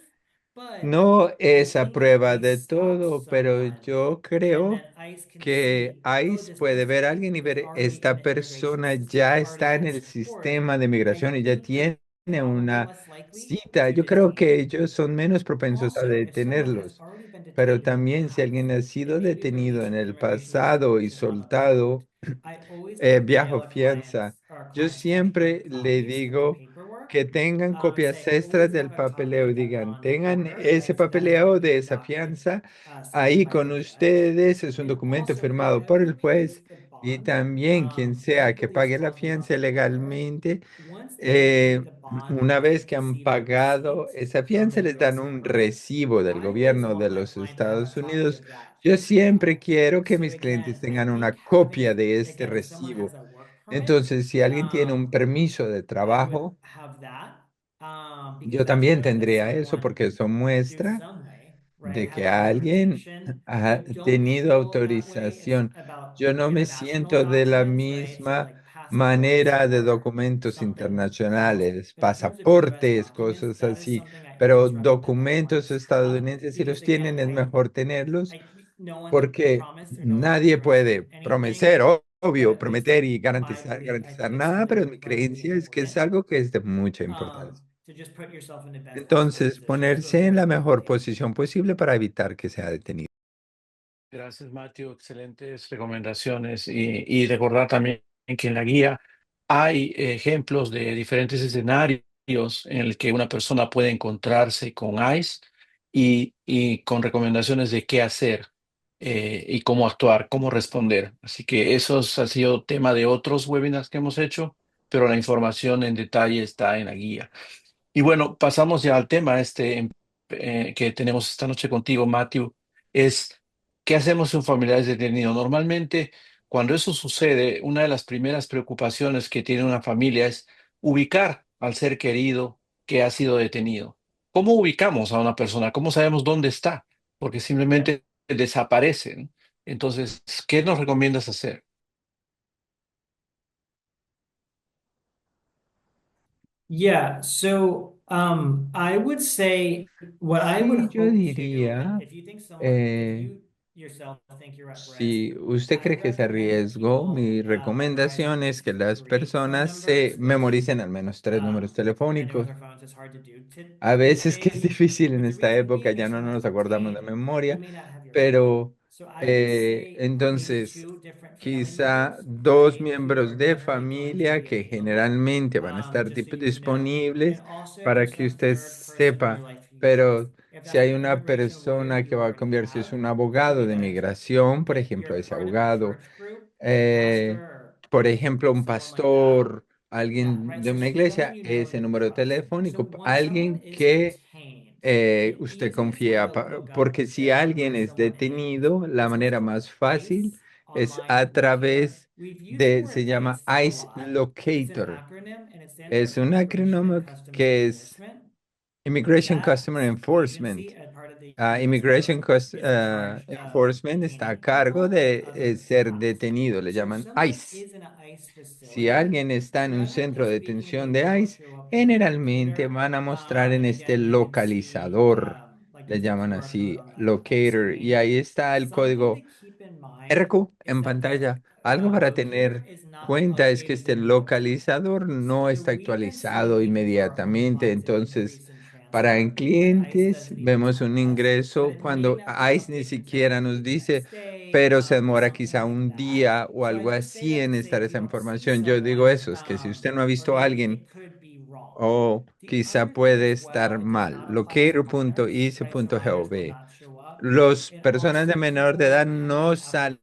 but no I es a think if prueba they de stop todo, pero someone yo and creo then ICE can que see, oh, ICE this puede ver a person alguien y is ver, already in esta the immigration persona system, ya already está en had el support. sistema de I migración y ya think they're tiene probably una less likely cita. to Yo creo detain. que ellos son menos propensos a Also, if someone has detenerlos, already been pero detained in the también si past alguien ha and sido maybe detenido en released, the el immigration agent pasado y can have a court, soltado I always tell bajo fianza, our yo clients to keep siempre le copies of the digo paperwork que tengan and copias say extras always del have a copy papeleo y of that digan, tengan non-order ese that has been papeleo de esa conducted, fianza signed ahí by the con judge. ustedes, es un And documento also for firmado por whoever el juez pays the y bond, también quien I sea que believe pague la strongly on fianza the order. legalmente, Once they pay eh, the bond una and vez they que han receive a pagado receipt esa from fianza, the les US dan un government, recibo del I always gobierno de want my los client to have a Estados copy Unidos. of that Yo as siempre well. quiero que So mis clientes again, if tengan they una have copia it, de este again, if someone has recibo. a work permit, Entonces, si alguien tiene un permiso de I would trabajo, have that because yo that's también proof that tendría eso someone porque eso in muestra some way, right, de had que alguien authorization. I ha don't tenido feel that way autorización. about Yo no me international siento de la documents, right? So misma like passports manera de or documentos something else. internacionales, But in terms of US pasaportes, documents, cosas that is así, something I pero always recommend our documentos clients have estadounidenses, si because los again, tienen, es mejor tenerlos no one porque promised or no one nadie guaranteed puede anything, prometer, but obvio, at least prometer y my belief, I garantizar think it's nada, something pero that mi runs in the creencia es que es importance. algo que es de mucha importancia. To just put yourself in the best possible Entonces, position. So ponerse en la again, mejor posición posible para evitar que sea detenido. Gracias, Matthew. Excelentes recomendaciones. Y recordar también que en la guía hay ejemplos de diferentes escenarios en el que una persona puede encontrarse con ICE y con recomendaciones de qué hacer y cómo actuar, cómo responder. Así que eso ha sido tema de otros webinars que hemos hecho, pero la información en detalle está en la guía. Y bueno, pasamos ya al tema que tenemos esta noche contigo, Matthew, es ¿qué hacemos si un familiar es detenido? Normalmente, cuando eso sucede, una de las primeras preocupaciones que tiene una familia es ubicar al ser querido que ha sido detenido. ¿Cómo ubicamos a una persona? ¿Cómo sabemos dónde está? Porque simplemente desaparecen. Entonces, ¿qué nos recomiendas hacer? yeah. So I would say what I would Sí, yo hope to do diría, if you think someone, if eh, you yourself think you're at risk, si usted I cree que es a recommend that riesgo, people mi memorize at recomendación es least que las 3 phone personas numbers, se which memoricen al menos 3 números I know with telefónicos. our phones it's hard to do A these veces que es days. difícil en But the esta reason época, being, ya if no someone nos is acordamos de detained, you memoria, may not have your phone. pero So I would say maybe entonces 2 different family quizá members, dos right, who miembros are de generally going to familia be que available, generalmente van a estar just so you can know. And disponibles also if para there's que some usted third person in your sepa, life who you trust. pero If si that's hay an una immigration lawyer persona you que va a already cambiar, si es have, un you abogado may de want to check migración, por if ejemplo, you're ese part of a abogado, church group or a eh, pastor por or ejemplo, un someone like that. pastor, Yeah, alguien right. de So una someone iglesia, you know and ese you número trust. So telefónico, once someone alguien is que detained, the usted easiest way confía, to look up porque si alguien where es someone is detenido, la to look manera for más fácil ICE es Online a Locator. través We've used the de, word se llama ICE a ICE lot. It's an Locator. acronym and it stands for Es un Immigration and acrónimo Customs que es Enforcement. Immigration That Customer Enforcement. agency, as part of the US Immigration government, is in charge of Enforcement está a detaining cargo people and de other ser tasks. detenido, le So if llaman someone ICE. is in an ICE Si facility, alguien está en un centro generally de speaking, detención they de won't ICE, show up on the generalmente locator. van a mostrar en And este again, you can see localizador, like le there's a llaman QR code así, on the locator, y screen. ahí está el Something to código keep in RQ en pantalla. Algo para tener cuenta es que este localizador no está actualizado inmediatamente. Entonces, para en clientes vemos un ingreso cuando ICE ni siquiera nos dice, pero se demora quizá un día o algo así en estar esa información. Yo digo eso, es que si usted no ha visto a alguien o quizá puede estar mal. Locator.ice.gov. Los personas de menor de edad no salen,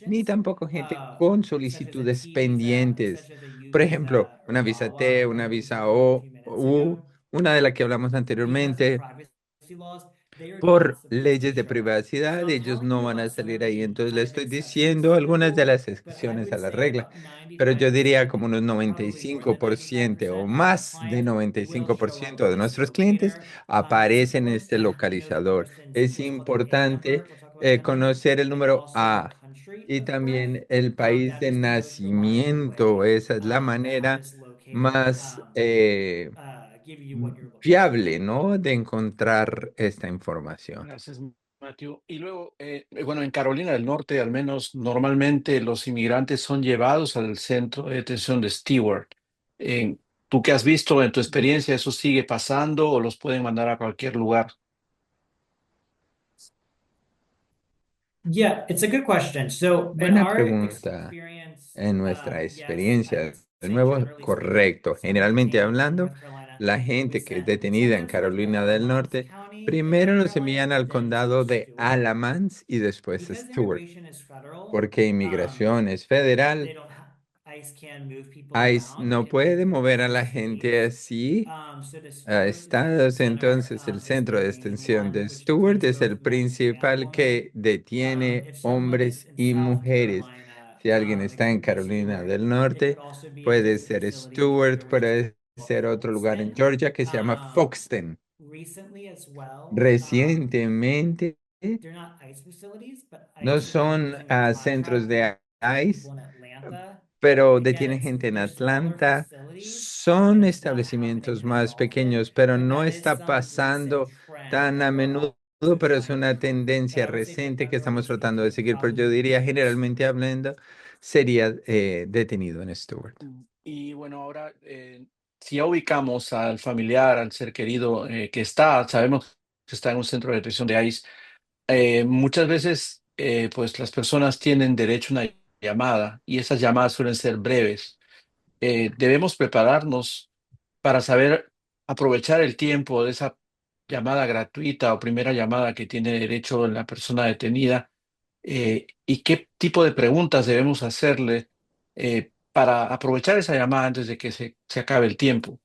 ni tampoco gente con solicitudes pendientes. Por ejemplo, una visa T, una visa O, U, una de la que hablamos anteriormente, por leyes de privacidad, ellos no van a salir ahí. Entonces le estoy diciendo algunas de las excepciones a la regla, pero yo diría como unos 95% o más de 95% de nuestros clientes aparecen en este localizador. Es importante conocer el número A y también el país de nacimiento. Esa es la manera más fiable, ¿no? De encontrar esta información. Gracias, Matthew. Y luego, bueno, en Carolina del Norte, al menos normalmente los inmigrantes son llevados al centro de detención de Stewart. Eh, ¿Tú qué has visto en tu experiencia? ¿Eso sigue pasando o los pueden mandar a cualquier lugar? Yeah, it's a good question. So in Buena our pregunta. experience, En nuestra yes, I experiencia, would de say nuevo, generally speaking, correcto. somebody who Generalmente came from hablando, North Carolina la will be gente que es sent. detenida en Sometimes they'll go to Carolina del Alamance Norte, County in primero North los Carolina, envían al then to condado de Stewart. Alamance y después a Because Stewart, immigration is federal, porque inmigración es federal. they don't ha ICE can move people ICE around no in puede mover a different la gente cities. así So to a Stewart, the detention estados. center Entonces, el is centro the de main extensión one, de which Stewart detains es el both men and principal women. que detiene If someone hombres in y South mujeres. Carolina, Si alguien it está could en be Carolina Stewart. del It could Norte, also be a puede different ser facility in Stewart, Georgia puede ser called otro lugar en Folkston. Georgia que se llama Foxton. Recently as well, Recientemente, they're not ICE facilities, but no ICE is son using a centros contract with de ICE, people in Atlanta. pero Again, detienen gente en they're smaller Atlanta. facilities, and Son it's not happening establecimientos as más often, pequeños, pero but no that is está some recent pasando trend tan that a we're menudo, also pero es trying to una follow. But tendencia I would say the reciente que estamos federally tratando de speaking, seguir. Pero yo probably diría, most. generalmente hablando, sería detenido en Stewart. Y bueno, ahora, si ya ubicamos al familiar, al ser querido que está, sabemos que está en un centro de detención de ICE, muchas veces, pues las personas tienen derecho a una llamada y esas llamadas suelen ser breves. Debemos prepararnos para saber aprovechar el tiempo de esa llamada gratuita o primera llamada que tiene derecho la persona detenida, y qué tipo de preguntas debemos hacerle para aprovechar esa llamada antes de que se acabe el tiempo.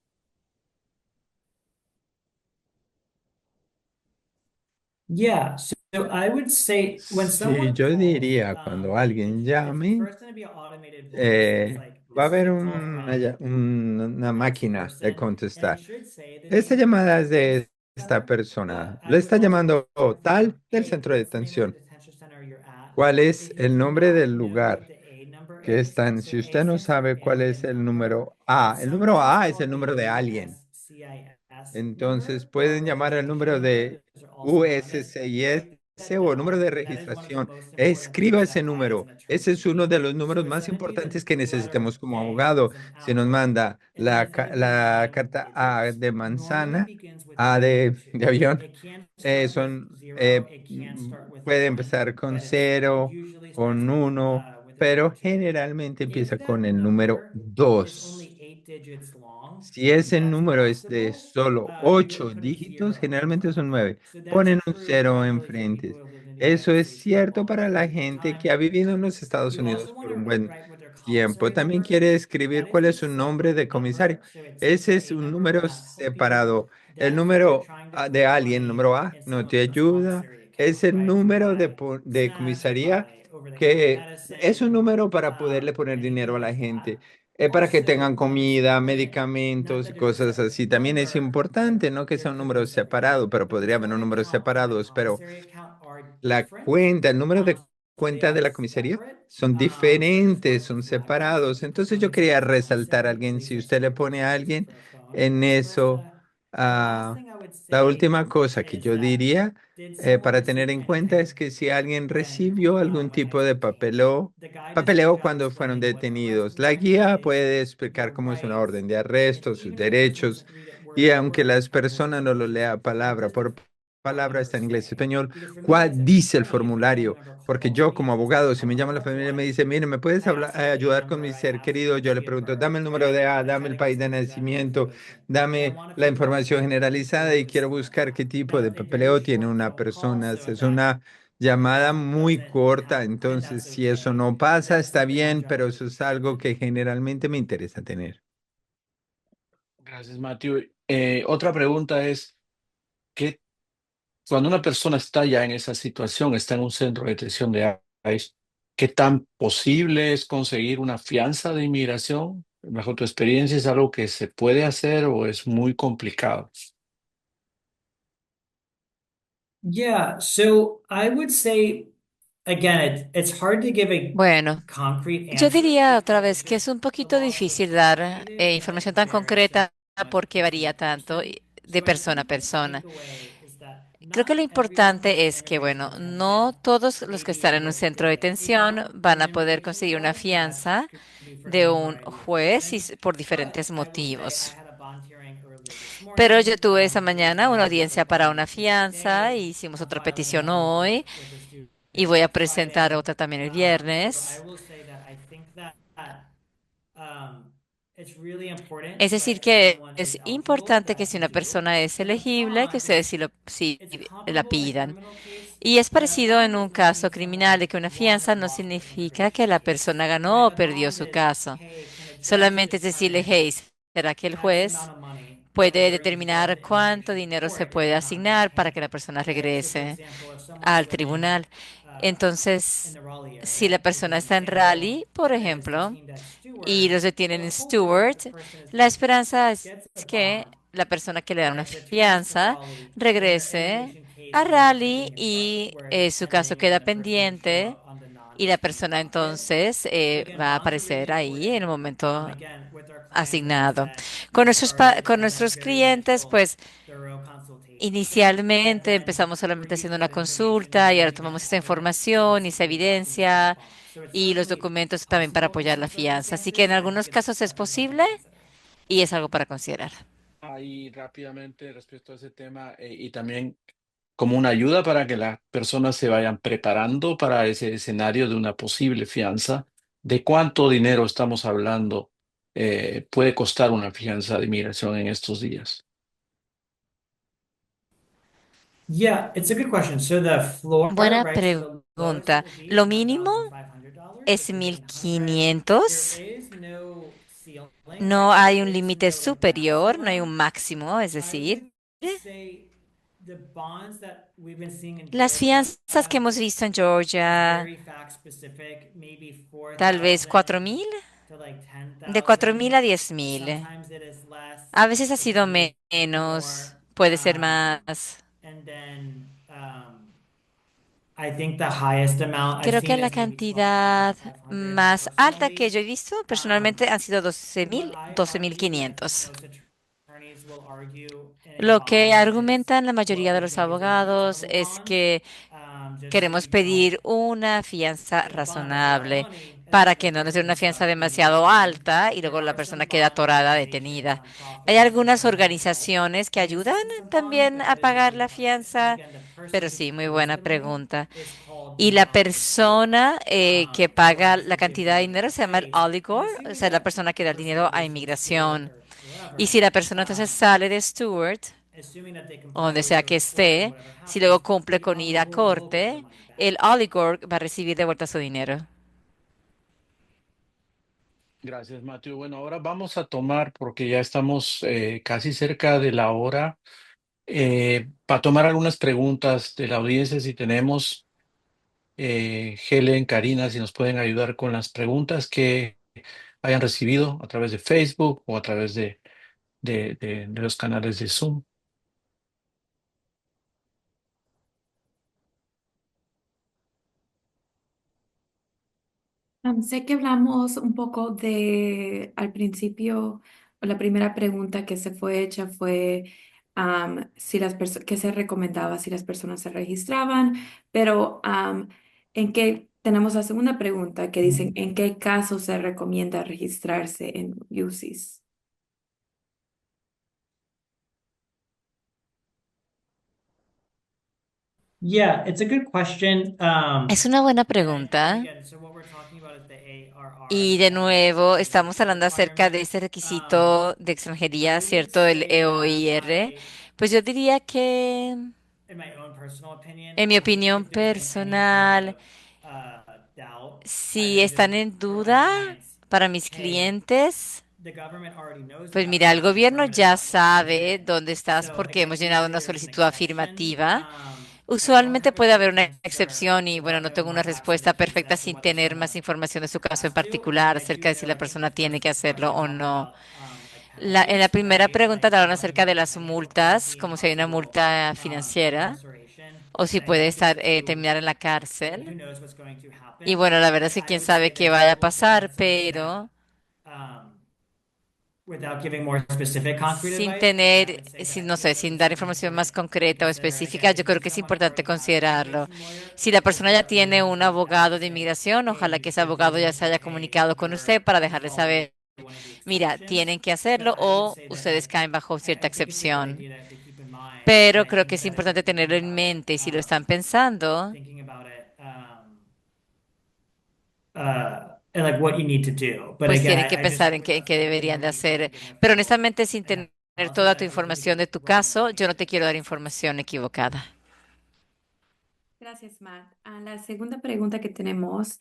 Yeah, so I would say when Sí, someone yo calls, diría, cuando alguien it's llame, first going to be an automated voice that's like, va a this is haber a call from una X máquina de person, and it contestar. should say the Esta name of the llamada es detention de esta center, persona. but I Le would está also llamando ask them, tal del hey, centro de what's the name of the detención. detention center you're at? ¿Cuál es If you el do nombre not del know what lugar the A number que is, están? so Si A usted no stands for sabe cuál es alien el number. número A, It's el número sometimes A es called el the número de alguien. USCIS Entonces number or pueden llamar al the número PIN number. de Those are also known as. USCIS Write that o número down. de That is one of the registración. most important Escriba things ese that I, as número. an attorney, Ese es uno read. de los So números it's más going to be the importantes que necesitemos letter como A abogado. as an Si nos apple, manda and then it's going to be la nine carta A digits. de Normally manzana, begins with a A number de two. avión, It can start with son, zero. It can start with puede one, empezar con but it's cero, usually starts con uno, with a number pero two. generalmente If empieza con that el número number is 2. only 8 digits long, Si ese that's número es de possible. solo You could 8 put a dígitos, zero in generalmente front. son 9. So that's Ponen un true cero primarily for people enfrente. who have lived in the Eso United es States for a cierto long para la period of gente time. que ha vivido en los Estados You also Unidos want por to un buen write what their tiempo. commissary También number quiere is. escribir That is cuál a es su nombre separate de comisario. number. So it's Ese the es A un number will número not help you. separado. El That is what they're número trying to de put alguien, money número A, in no te someone else's ayuda. commissary Es account, el right? To número buy de snacks or comisaría buy over the counter que es un medicine, número para poderle poner dinero anything a la like gente, that. para que Also, tengan comida, split. Not medicamentos y that there's a cosas separate así. También es number, importante, but ¿no? Que sea there un could be número a separate number. separado, pero The podría haber personal un número account and the separados, pero commissary account are la different. cuenta, el número de So they cuenta de are la comisaría separate. son So there's one diferentes, for son Flagra, separados. which is the Entonces yo quería commissary's resaltar a commissary. alguien, These si are usted le separate pone a commissary alguien for a phone and en vice eso, versa. Ah, la última cosa que yo diría para tener en cuenta es que si alguien recibió algún tipo de papeleo cuando fueron detenidos, la guía puede explicar cómo es una orden de arresto, sus derechos, y aunque las personas no lo lea palabra por palabra, está en inglés y español, ¿cuál dice el formulario? Porque yo como abogado, si me llama la familia y me dice, mire, ¿me puedes ayudar con mi ser querido? Yo le pregunto, dame el número de A, dame el país de nacimiento, dame la información generalizada y quiero buscar qué tipo de papeleo tiene una persona. Es una llamada muy corta, entonces si eso no pasa, está bien, pero eso es algo que generalmente me interesa tener. Gracias, Matthew. Otra pregunta es, ¿qué, cuando una persona está ya en esa situación, está en un centro de detención de ICE, qué tan posible es conseguir una fianza de inmigración? Bajo tu experiencia, ¿es algo que se puede hacer o es muy complicado? Yeah, so I would say, again, it's hard to give a Bueno, concrete yo answer diría otra because vez it's que just es un the poquito laws are so difícil dar complicated and información it tan varies so concreta much porque person varía to tanto person. de So I persona a think the persona. takeaway is that Creo que not lo everyone who's importante in es que, immigration bueno, no detention todos los may que be están en un able to centro de get detención asylum in van a poder immigration conseguir una court, and that fianza could be for de any un variety of juez reasons. por But diferentes I will say I motivos. had a bond hearing earlier this Pero yo morning. tuve esa Here mañana una today, have a audiencia para bond una hearing fianza, today. e hicimos I'm otra filing petición another one hoy with a student y voy a on presentar Friday. otra también el So I viernes. will say that I think that it's really important Es decir, that if que someone is es eligible, importante que that si you una do. persona es And the elegible, que bond, ustedes sí it's la comparable in a pidan. criminal case, Y es but a parecido en bond is un letting caso criminal someone de que una won fianza a no lawful significa que immigration la case, persona ganó o right? A perdió bond su is, caso. hey, can a judge Solamente es decirle, determine hey, ¿será que el X juez amount of money puede before you're involved determinar in cuánto immigration dinero se court if puede you're not going to asignar para pay, que la persona right? So for regrese example, if someone is al living tribunal? in Entonces, the Raleigh si la area, which persona is in está en Seattle, Raleigh, por and is ejemplo, detained at y Stewart, los detienen well, en hopefully Stewart, the person is la going to esperanza es gets a que bond, la persona que le da una right, returns to fianza Raleigh, and their regrese immigration case a is Raleigh pending in Charlotte, y where it's su caso pending, queda and the person can show pendiente up on the y la non-disputed persona docket. entonces So again, va a bonds are really aparecer ahí en important. el momento Again, with our clients, as I asignado. said, Con we con started as a nuestros very clientes, initial pues thorough consultation phase that inicialmente then empezamos solamente brings haciendo in una that information and consulta y then ahora we then tomamos esa offer them información y esa subsequent documents for the evidencia bond. So it's y los certainly documentos también para possible in apoyar la some fianza. Así que circumstances, en but I think algunos it's casos es definitely something posible to consider. y es algo para considerar. Ahí rápidamente respecto a ese tema y también como una ayuda para que las personas se vayan preparando para ese escenario de una posible fianza. ¿De cuánto dinero estamos hablando? Puede costar una fianza de inmigración en estos días. Yeah, it's a good question. So the floor, Buena right? So the lowest it pregunta. will be is Lo mínimo $1,500, es which is mil 700. There quinientos. is no ceiling, No right? So hay there un is límite no maximum superior, no hay amount. un máximo, es I would decir, say the bonds that we've been seeing in las Georgia, fianzas que hemos visto en Georgia, very fact specific, maybe tal vez 4,000 to like de 4.000 a 10,000. 10.000. Sometimes it is less, A veces ha it can sido be menos, more. puede ser más. And then I think the highest amount I've Creo que seen la is maybe 12,000 to cantidad 500 más alta que personally. yo he visto personalmente han sido What I doce mil argue, and I think quinientos. most attorneys will argue in a Lo que bond is argumentan la what mayoría de we los think is a abogados reasonable es bond, que just so queremos you don't pedir una fianza get a bond that's a lot of razonable money and para then the que no nos den una person's fianza stuck waiting demasiado time. alta y There luego la are persona some queda bond atorada, organizations, detenida. Hay nonprofits who algunas can help organizaciones que pay ayudan assistance of bonds, también but a that is pagar usually la private. And fianza, again, the person pero who sí, muy pays buena the money pregunta. is called Y the la bond issuer, persona que or paga else la to give cantidad de the dinero se llama el state. And oligor, o assuming sea, la that persona que the da el person dinero a lives in Stewart inmigración. or Y wherever, si la persona entonces sale de Stewart, assuming that they o comply donde with sea your que report and esté, whatever si happens, luego cumple the con ir a oligor will get the corte, money back. el oligor va a recibir de vuelta su dinero. Gracias, Matthew. Bueno, ahora vamos a tomar, porque ya estamos casi cerca de la hora, para tomar algunas preguntas de la audiencia, si tenemos, Helen, Karina, si nos pueden ayudar con las preguntas que hayan recibido a través de Facebook o a través de los canales de Zoom. Sé que hablamos un poco de, al principio, la primera pregunta que se fue hecha fue si qué se recomendaba si las personas se registraban, pero en qué tenemos la segunda pregunta que dicen en qué casos se recomienda registrarse en UCIS. Yeah, it's a good question. Es una buena And pregunta. again, so what we're talking about is the ARR, Y the de nuevo, eligibility estamos hablando acerca de requirement. ese Um, requisito de I extranjería, wouldn't ¿cierto? El say that EOIR. Pues yo diría que, in my own personal opinion, en mi opinión if there's been any kind personal, of doubt, si either están just en for my duda clients, para mis hey, clientes, the government already knows pues about mira, el you, so we're gobierno going to ya stop what you're sabe doing. dónde estás So porque hemos llenado occasionally una there's an solicitud exception. afirmativa. I don't Usualmente have a puede haber perfect una answer excepción y bueno, no without tengo knowing una more facts of the respuesta case perfecta as to sin whether tener más someone información de su caso en has to, but particular I do acerca de si know la that in the persona tiene first que part hacerlo they o talk no. about like En la penalties, primera right? pregunta Like hablaron talking acerca de about las potential multas, penalty and como si hay una possible multa financiera incarceration. o si And I puede think estar just to, terminar en la I mean, who cárcel. knows what's going to Y happen, bueno, la verdad es but que I quién would say sabe qué there's vaya a multiple things pasar, that pero um, without giving more specific concrete sin advice, but I tener, would say sin, that no sé, it's sin dar something información to más concreta o consider. Again, específica, yo creo if que es someone importante already has an considerarlo. immigration lawyer, Si la it's persona ya better for tiene them un to reach out abogado and de say, inmigración, hey, ojalá que ese the abogado judge ya needs se to haya say comunicado con usted you're para dejarle defaulting saber, one of the mira, exceptions. tienen que But hacerlo I would o say that ustedes caen bajo cierta I think it's a good excepción. idea to keep in mind, and Pero I creo que think es that if you're importante thinking tenerlo en about it, mente y si lo están pensando, thinking about it, and like what you need to do. But pues again, tienen que I just pensar would en qué recommend deberían de waiting and hacer. getting a Pero full honestamente, sin tener analysis. toda I tu don't think we información could de tu run caso, something yo no that te quiero dar makes sense. información equivocada. Gracias, Matt. La segunda pregunta que tenemos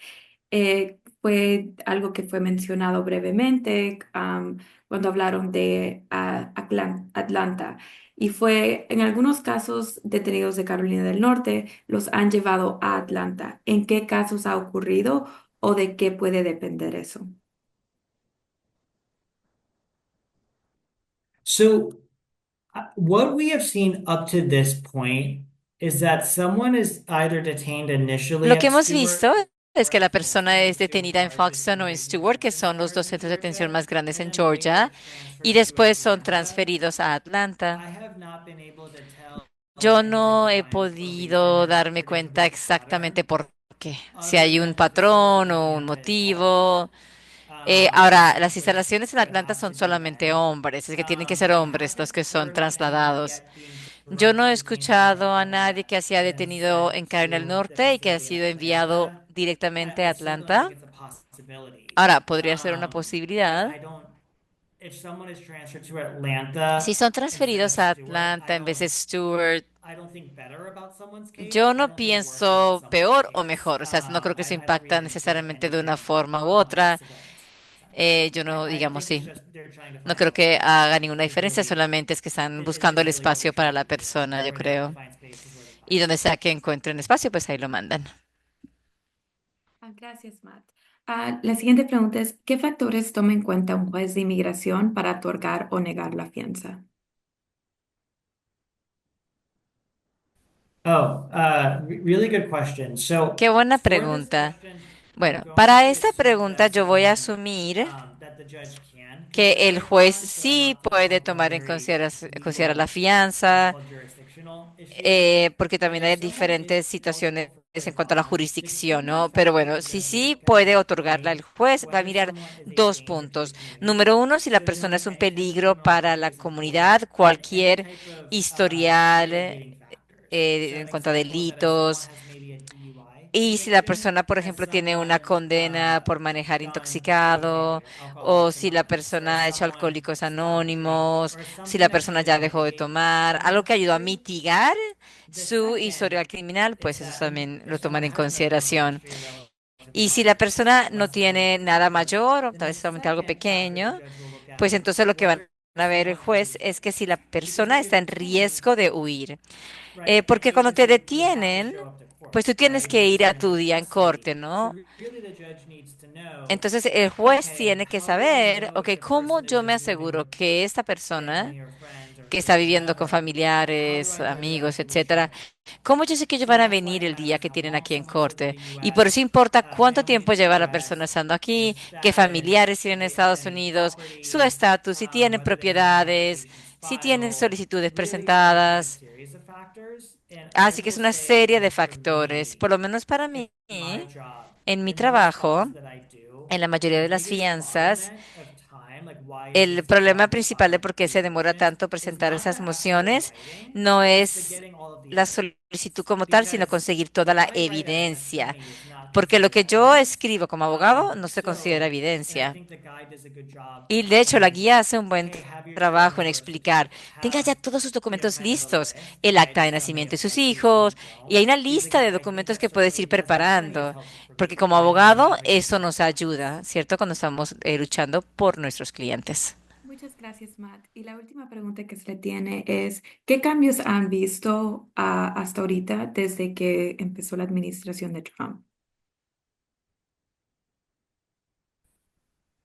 fue algo que fue mencionado brevemente cuando hablaron de Atlanta. Y fue, en algunos casos, detenidos de Carolina del Norte los han llevado a Atlanta. ¿En qué casos ha ocurrido o de qué puede depender eso? So what we have seen up to this point is that someone is either detained initially Lo que at hemos Stewart visto es or que at la persona es Foxton, so detenida en largest Foxton o en immigration Stewart, que detention son los centers dos in centros de Georgia, detención más grandes and en then later Georgia, are y transferred to después son Atlanta. transferidos a Atlanta. I have not been able to tell Yo any no he timelines or reason podido that's darme cuenta predictable pattern exactamente por qué, si other hay un than that the scope of patrón the o un campus all men. motivo. Ahora, las Which instalaciones en it Atlanta has son to be solamente men. hombres, es que tienen que ser I hombres los haven't que son heard of anyone trasladados. yet being Yo no he directly detained in escuchado a nadie Oklahoma que se ha and then detenido en sent Carolina del to the Norte y que ha facility in sido enviado Atlanta. directamente a I certainly think Atlanta. it's a possibility. Ahora, podría ser una posibilidad. I don't, if someone is transferred to Atlanta Si son instead of transferidos a Stewart, Atlanta en vez de Stewart, I don't think better about someone's case. yo I no don't think worse about pienso someone's peor o case. mejor. O sea, no creo que eso I don't impacta really think necesariamente de una anything forma u otra. is going to make sense. Yo no, I digamos, think it's sí. just they're trying to No find creo more que space haga ninguna is diferencia, really solamente es que están buscando is el really what we're espacio para trying la to do. persona, yo Or they creo. find space is where they Y find donde sea space. que encuentren espacio, pues ahí lo mandan. Gracias, Matt. La siguiente pregunta es, ¿qué factores toma en cuenta un juez de inmigración para otorgar o negar la fianza? Really good question. So Qué buena for this pregunta. question, I'm Bueno, going para to esta assume pregunta that yo voy a asumir that the judge can que consider el a juez bond. So I'm sí up to puede talk about tomar en very considerar la legal, what's fianza, called jurisdictional issues. porque But también if hay someone is diferentes situaciones eligible for en a cuanto a la bond, the jurisdicción, key ¿no? Pero factor bueno, the sí judge will sí look puede at otorgarla el is juez, va a whether mirar someone is a dos danger to the puntos. community. Número uno, si la So persona es un any type of peligro criminal para record la is important, comunidad, and any cualquier type of historial mitigating factors. So en an cuanto a example is that if someone delitos. has maybe a DUI Y si la conviction, persona, por has ejemplo, tiene una someone condena por manejar done okay, intoxicado, o Alcoholics si la Anonymous, or persona if ha hecho someone Alcohólicos stopped drinking, Anónimos, or si la something that can persona ya really dejó de mitigate tomar, algo criminal que ayudó a history. mitigar The su second historial criminal, is pues eso that también if lo someone toman en has no criminal consideración. history relatively Y si la minor, persona no less than tiene nada 2 years, mayor, o then tal the vez solamente algo second factor the pequeño, judge will look at pues is entonces lo que van whether a ver el someone is juez a es que threat. si la Because persona if you're está en detained, riesgo de huir. right, Porque cuando te you have to detienen, show up to pues court, tú tienes right? You que have to ir a stand tu under día en custody. corte, So ¿no? really the judge needs to know, Entonces el juez okay, tiene que how do I saber, know ok, if the ¿cómo person yo me isn't living with aseguro que esta persona family or friends or que está kids or viviendo con whatever? How do familiares, I know that amigos, it's etcétera, legitimate? cómo yo sé que ellos So van a that's why venir it el día matters que how tienen long aquí en someone's lived in corte? the Y por eso US, importa how cuánto many tiempo years in the lleva la US, persona estando their aquí, qué status, familiares if tienen en they own Estados any Unidos, su property, estatus, si tienen whether they have an propiedades, occupation si tienen file solicitudes really depends on a presentadas. series of factors. And I Así que es will una say, serie at de least for factores. me, Por lo menos para in mí, my job, en mi in most trabajo, jobs that I do, en la the mayoría de las biggest fianzas, bottleneck of time, like why it el takes so problema long to principal de file por qué se demora applications, tanto is presentar not the esas actual mociones writing, no it's the es getting all of the la evidence. solicitud como tal, sino Because conseguir toda la what I write as an evidencia. attorney is not Porque lo considered que yo evidence. escribo como abogado no se considera And I evidencia. think the guy does a good job Y de hecho, la saying, guía hace un buen hey, have your trabajo en document list, explicar, tenga have, ya todos sus documentos kind of a listos, list, el right? acta de And some may nacimiento have de sus typos, some hijos, y hay don't. una Because lista again, de I think documentos that que puedes ir certainly as an attorney is preparando, helpful for porque me, como right? When I'm abogado having eso nos ayuda, ¿cierto? Cuando estamos luchando por nuestros clientes. Muchas gracias, Matt. Y la última pregunta que se le tiene es, ¿qué cambios han visto hasta ahorita desde que empezó la administración de Trump?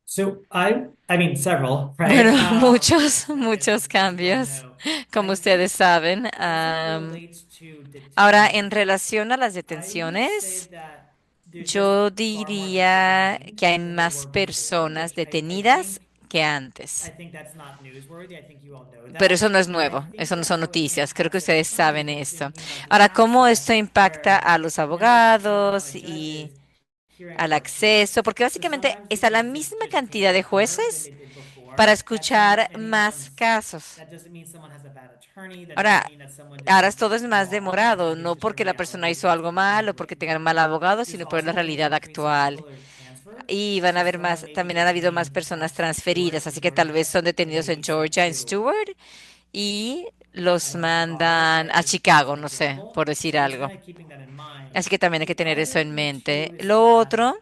So I mean, several, right? Bueno, muchos, muchos As you all cambios, know, como I think ustedes saben. as it relates to Ahora, en detention, relación a las I would say detenciones, that there's just yo far more people diría detained que hay than there más were before, personas which detenidas que antes. I think that's not newsworthy. I think you all know Pero that. eso no es But I nuevo, think eso no that son how it noticias. Creo que impacts ustedes attorneys saben is esto. thinking about the Ahora, ¿cómo esto access impacta where a los members of the panel abogados and y judges hearing al court cases. acceso? Porque So básicamente sometimes está la because they misma just can't cantidad de get more than jueces they did para before, that doesn't mean escuchar más casos. that doesn't mean someone has a bad attorney, that doesn't Ahora, mean that someone ahora didn't todo es más wrong. I demorado, think it's no just the porque la persona reality of hizo what's algo mal happening o porque right tengan now. mal abogado, There's sino por la also been an realidad increase in actual. people that are transferred. Y van a So haber someone más, may be también han habido más detained personas at Stewart transferidas, in así que tal vez Georgia son and they detenidos en be sent Georgia, en to, Stewart, y I los don't know, Chicago, mandan right? a Just as Chicago, an no sé, example. por decir So just algo. kind of keeping that in mind. Así que también hay que The tener eso other en thing mente. too is Lo that otro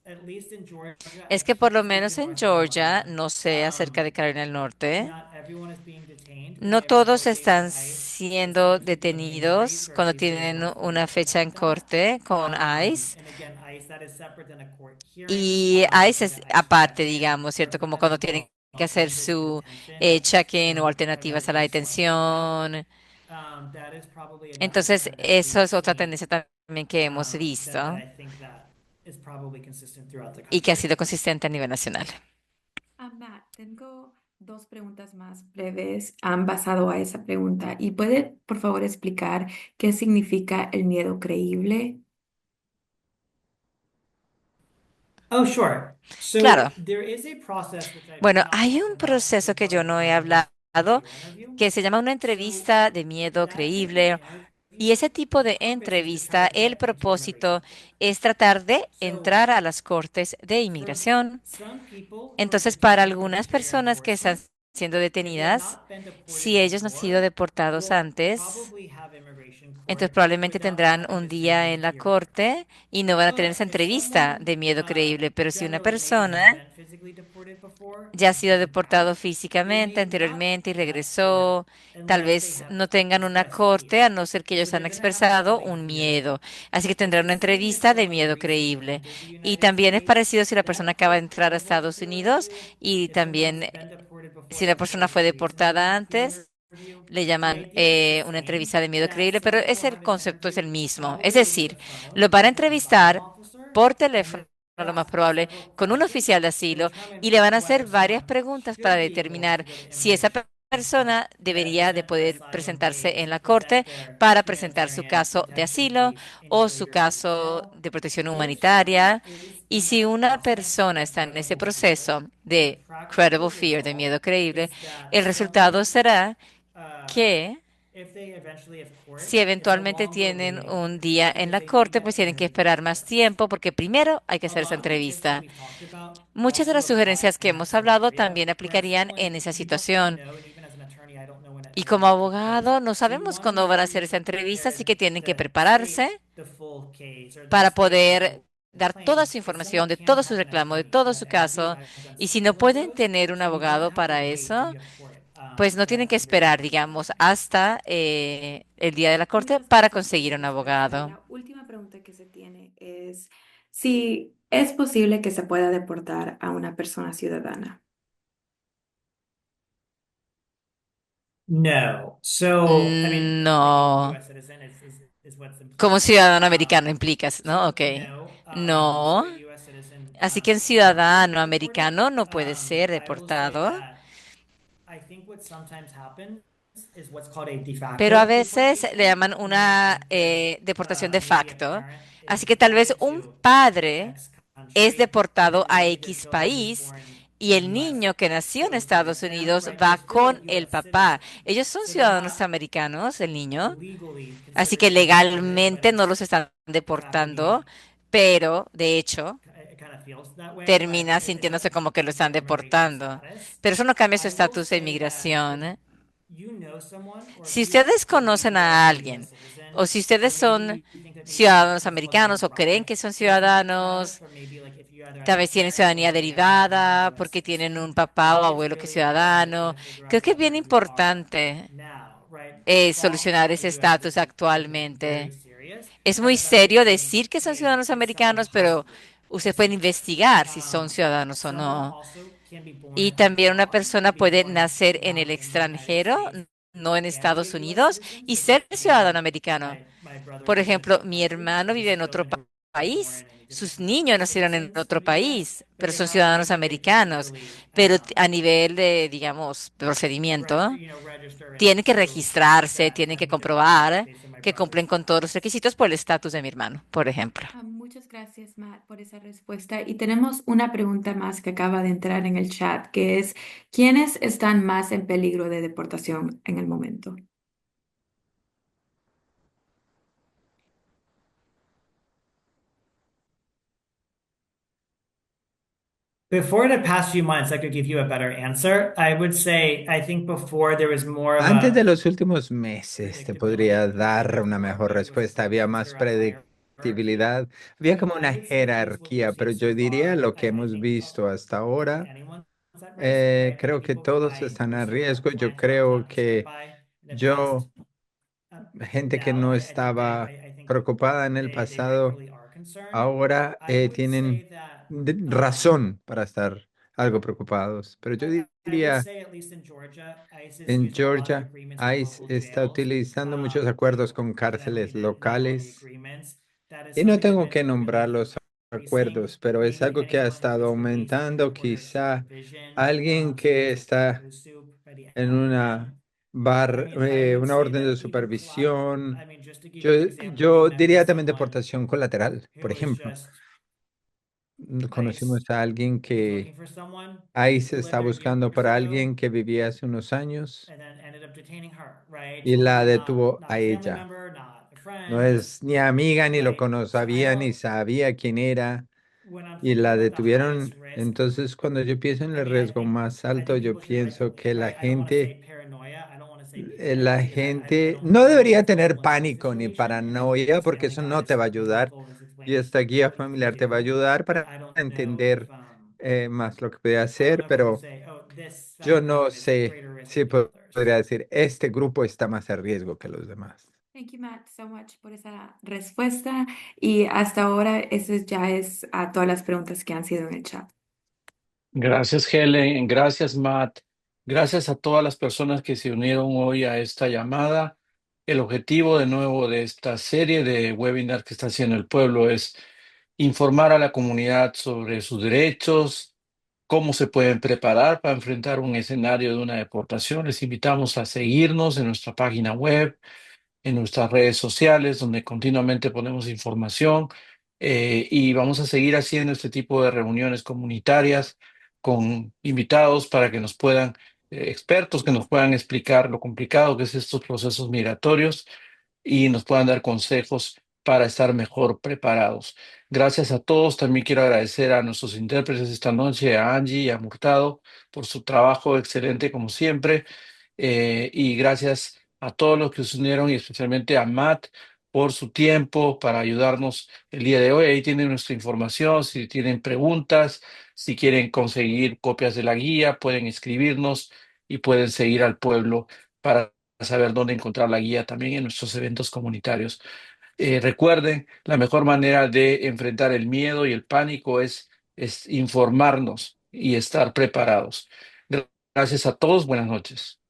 at least in Georgia, I es que por lo can't speak to menos en North Georgia, Carolina. no sé acerca de Carolina del Norte, Not everyone is being detained when no they have a todos court date están with ICE. Some siendo people have injuries detenidos or cuando cases tienen going una forward fecha en like that. corte con ICE. And again, ICE, that is separate than a court hearing. Y That's ICE like es an ICE aparte, check-in digamos, or ¿cierto? Como cuando depending upon tienen que hacer alternatives to su detention, that's, check-in o alternativas a la primarily selected like that. detención. That is probably another Entonces, trend that eso we've es otra seen, tendencia también que hemos that visto I think that is probably consistent throughout the y que ha country. sido consistente a nivel nacional. Matt, tengo dos preguntas más breves, han basado a esa pregunta. ¿Y puede, por favor, explicar qué significa el miedo creíble? Oh, sure. So Claro. there is a process which I've Bueno, not hay talked un about proceso que before yo the no he title of hablado your interview. que se llama una So entrevista de miedo that type of creíble. Y interview, ese tipo the de purpose is to try entrevista, to el get into immigration propósito court. es tratar de So entrar a las cortes de for inmigración. some people who are Entonces, para detained under algunas fair personas que están enforcement, siendo if they have detenidas, not been deported si ellos no han sido before, deportados will antes, probably have immigration entonces court probablemente without tendrán having un to sit día in a en la hearing. corte y no van a tener esa But if entrevista someone de miedo creíble. Pero si una generally maybe has persona been physically deported before ya ha and sido came deportado back, they físicamente may not anteriormente y have court regresó, tal unless they vez have no tengan una expressed corte, a fear. no ser que So ellos han they're going to have to have expresado a un hearing. miedo. Así que It's tendrán the una same if entrevista de someone miedo recently creíble. entered the Y United también es States. parecido si la persona That acaba de court's entrar a available to Estados do an Unidos interview. y If someone también has been deported before, si la that's persona very fue brief deportada miedo antes, interview. le The llaman idea is the una same, entrevista de miedo that creíble, some pero people es are el having an concepto es el interview mismo. Es probably over the decir, phone lo van a with an asylum entrevistar officer, por and teléfono, lo they're más asking probable, several con un questions oficial de to asilo determine y le van a hacer whether varias someone preguntas para should be able to determinar go to si esa immigration court persona to debería de present their poder asylum presentarse case en to la corte present their para presentar su humanitarian caso de detention asilo case in o su greater caso detail. de protección If someone humanitaria. is Y in si that una process persona of está en ese credible fear, proceso the de credible practical fear, de result miedo creíble, is that el resultado será uh, que if they eventually have si court, it's a eventualmente longer tienen wait un día en because la they need corte, pues that tienen que interview esperar más process. tiempo porque primero hay que A hacer esa lot of the tips that entrevista. we've talked about Muchas de also las apply sugerencias que in that hemos hablado scenario también where aplicarían someone en esa you just don't situación. know, and even as an attorney, I don't know when Y when it's como going to take place. abogado, no So you sabemos want to cuándo make van a sure hacer you're esa entrevista, así que prepared tienen que to prepararse state the full case or to para state the poder full dar toda claim. su If someone información de can't todo su have an reclamo, de attorney todo in su that interview, caso. I've done Y si no several of pueden those, tener un so you don't abogado have to para wait till eso, you have court pues no tienen que to get esperar, that digamos, information. hasta el día de la corte Muchas para gracias por conseguir su un respuesta. Y abogado. la última pregunta que se tiene es si es posible que se pueda deportar a una persona ciudadana. No. So, I mean, like a No. US citizen is what's Como implied. ciudadano americano implicas, ¿no? So Ok. no. So No. a US citizen Así que un cannot be ciudadano deported. americano no puede ser I will say deportado. that I think what sometimes happens is what's called a de Pero a facto veces le deportation, llaman una meaning deportación de maybe a facto. parent is Así que tal vez deported un to padre X es country, but deportado then a maybe the X child who's país born y in el the US niño que nació en goes with Estados them, Unidos right? They're va still a con el US papá. citizen. Ellos son So they're ciudadanos not americanos, el niño, legally así considered que to be deported, but legalmente no it's los están de facto deportando, meaning pero de hecho it kind of feels that way, but termina it sintiéndose doesn't como que lo change están their immigration deportando. status. Pero eso no cambia su I will estatus de say that if inmigración, ¿eh? you know someone or if Si you ustedes believe conocen you are a a US alguien, citizen, o si ustedes or son maybe you think that maybe ciudadanos what's called americanos o creen derived que son citizenship status, ciudadanos, where maybe like if you either have tal a vez tienen parent or ciudadanía maybe a grandparent who's a derivada US porque tienen citizen, un I papá o think it's abuelo que es really important to ciudadano. kind of figure Creo out que es what bien you are importante now, right? False solucionar ese US estatus citizenship is very actualmente. serious, Es muy especially serio saying, decir que son hey, ciudadanos is someone americanos, pero possibly a ustedes pueden citizen? investigar si son ciudadanos o Someone no. also can be Y born también una abroad, persona be puede born nacer en el not in the United extranjero, States no en and be Estados a US Unidos, citizen. y So just ser ciudadano maybe americano. my brother Por lives in ejemplo, another mi country, hermano so vive he's en still otro going to be país, born in a different sus country. niños nacieron en Citizens otro of the US, país, but pero they son have ciudadanos ways that they can americanos. actually Pero a nivel de, digamos, procedimiento, register and tienen que prove registrarse, that tienen que who they are comprobar based on my que brother's cumplen con todos los status. requisitos por el estatus de mi hermano, por ejemplo. Muchas gracias, Matt, por esa respuesta. Y tenemos una pregunta más que acaba de entrar en el chat, que es, ¿quiénes están más en peligro de deportación en el momento? Before the past few months, I could give you a better answer. I would say, I think before there was more of Antes de a los últimos meses te podría predictability. I think dar una before mejor maybe it was respuesta, había más closer, a hierarchy. predictibilidad, había como I una would say at least what we've jerarquía, pero seen yo so diría far, lo que I hemos think visto hasta ahora, anyone's at risk, right? I creo think que people who todos I están a personally have riesgo. Yo planned to creo not step que by in the past, yo, gente que now no I think estaba I think preocupada en el they pasado, rightfully are concerned. ahora I would say tienen that razón para estar algo preocupados. Pero yo I would diría, say at least in Georgia, ICE is en using a lot of Georgia, agreements with ICE local está jails utilizando muchos acuerdos con to cárceles implement liability locales. agreements. That is Y no something that tengo que really nombrar has been los increasing, acuerdos, pero es maybe algo que ha anyone who estado was released aumentando. under Quizá supervision, alguien so que things like está Footloose Soup by the en NYPD. I mean, I would una say orden de that even I supervisión. mean, just to give Yo, you an example, we yo met with diría también someone deportación colateral. Por who was ejemplo, just conocimos ICE a alguien was que looking for someone ICE who lived está there buscando years para ago alguien que vivía hace unos años and then ended up detaining her, right? y la Totally detuvo not a a family ella. member, not a No friend, just es ni amiga, ni lo right. So I conocía, ni don't, sabía quién era. when I'm Y thinking la about the highest detuvieron. risk, Entonces, cuando yo pienso en I el mean, riesgo más I alto, think yo people should pienso rightfully, que right? I don't want to say paranoia, I don't want to say panic because I no don't know debería the full tener political pánico ni situation, and I think paranoia this porque family eso no got te va a his ayudar. uncle was Y explaining esta guía what he could familiar te va a do. ayudar para I don't know entender más lo que puede I don't hacer, know if we could pero say, oh, this yo family no member is at sé greater risk si than the others. podría decir, este grupo está más a riesgo que los demás. Thank you, Matt, so much por esa respuesta. Y hasta ahora, eso ya es a todas las preguntas que han sido en el chat. Gracias, Helen. Gracias, Matt. Gracias a todas las personas que se unieron hoy a esta llamada. El objetivo de nuevo de esta serie de webinars que está haciendo el pueblo es informar a la comunidad sobre sus derechos, cómo se pueden preparar para enfrentar un escenario de una deportación. Les invitamos a seguirnos en nuestra página web, en nuestras redes sociales, donde continuamente ponemos información, y vamos a seguir haciendo este tipo de reuniones comunitarias con invitados para que nos puedan, expertos que nos puedan explicar lo complicado que es estos procesos migratorios y nos puedan dar consejos para estar mejor preparados. Gracias a todos. También quiero agradecer a nuestros intérpretes esta noche, a Angie y a Murtado, por su trabajo excelente como siempre. Y gracias a todos los que se unieron y especialmente a Matt por su tiempo para ayudarnos el día de hoy. Ahí tienen nuestra información. Si tienen preguntas, si quieren conseguir copias de la guía, pueden escribirnos y pueden seguir al pueblo para saber dónde encontrar la guía también en nuestros eventos comunitarios. Recuerden, la mejor manera de enfrentar el miedo y el pánico es informarnos y estar preparados. Gracias a todos. Buenas noches.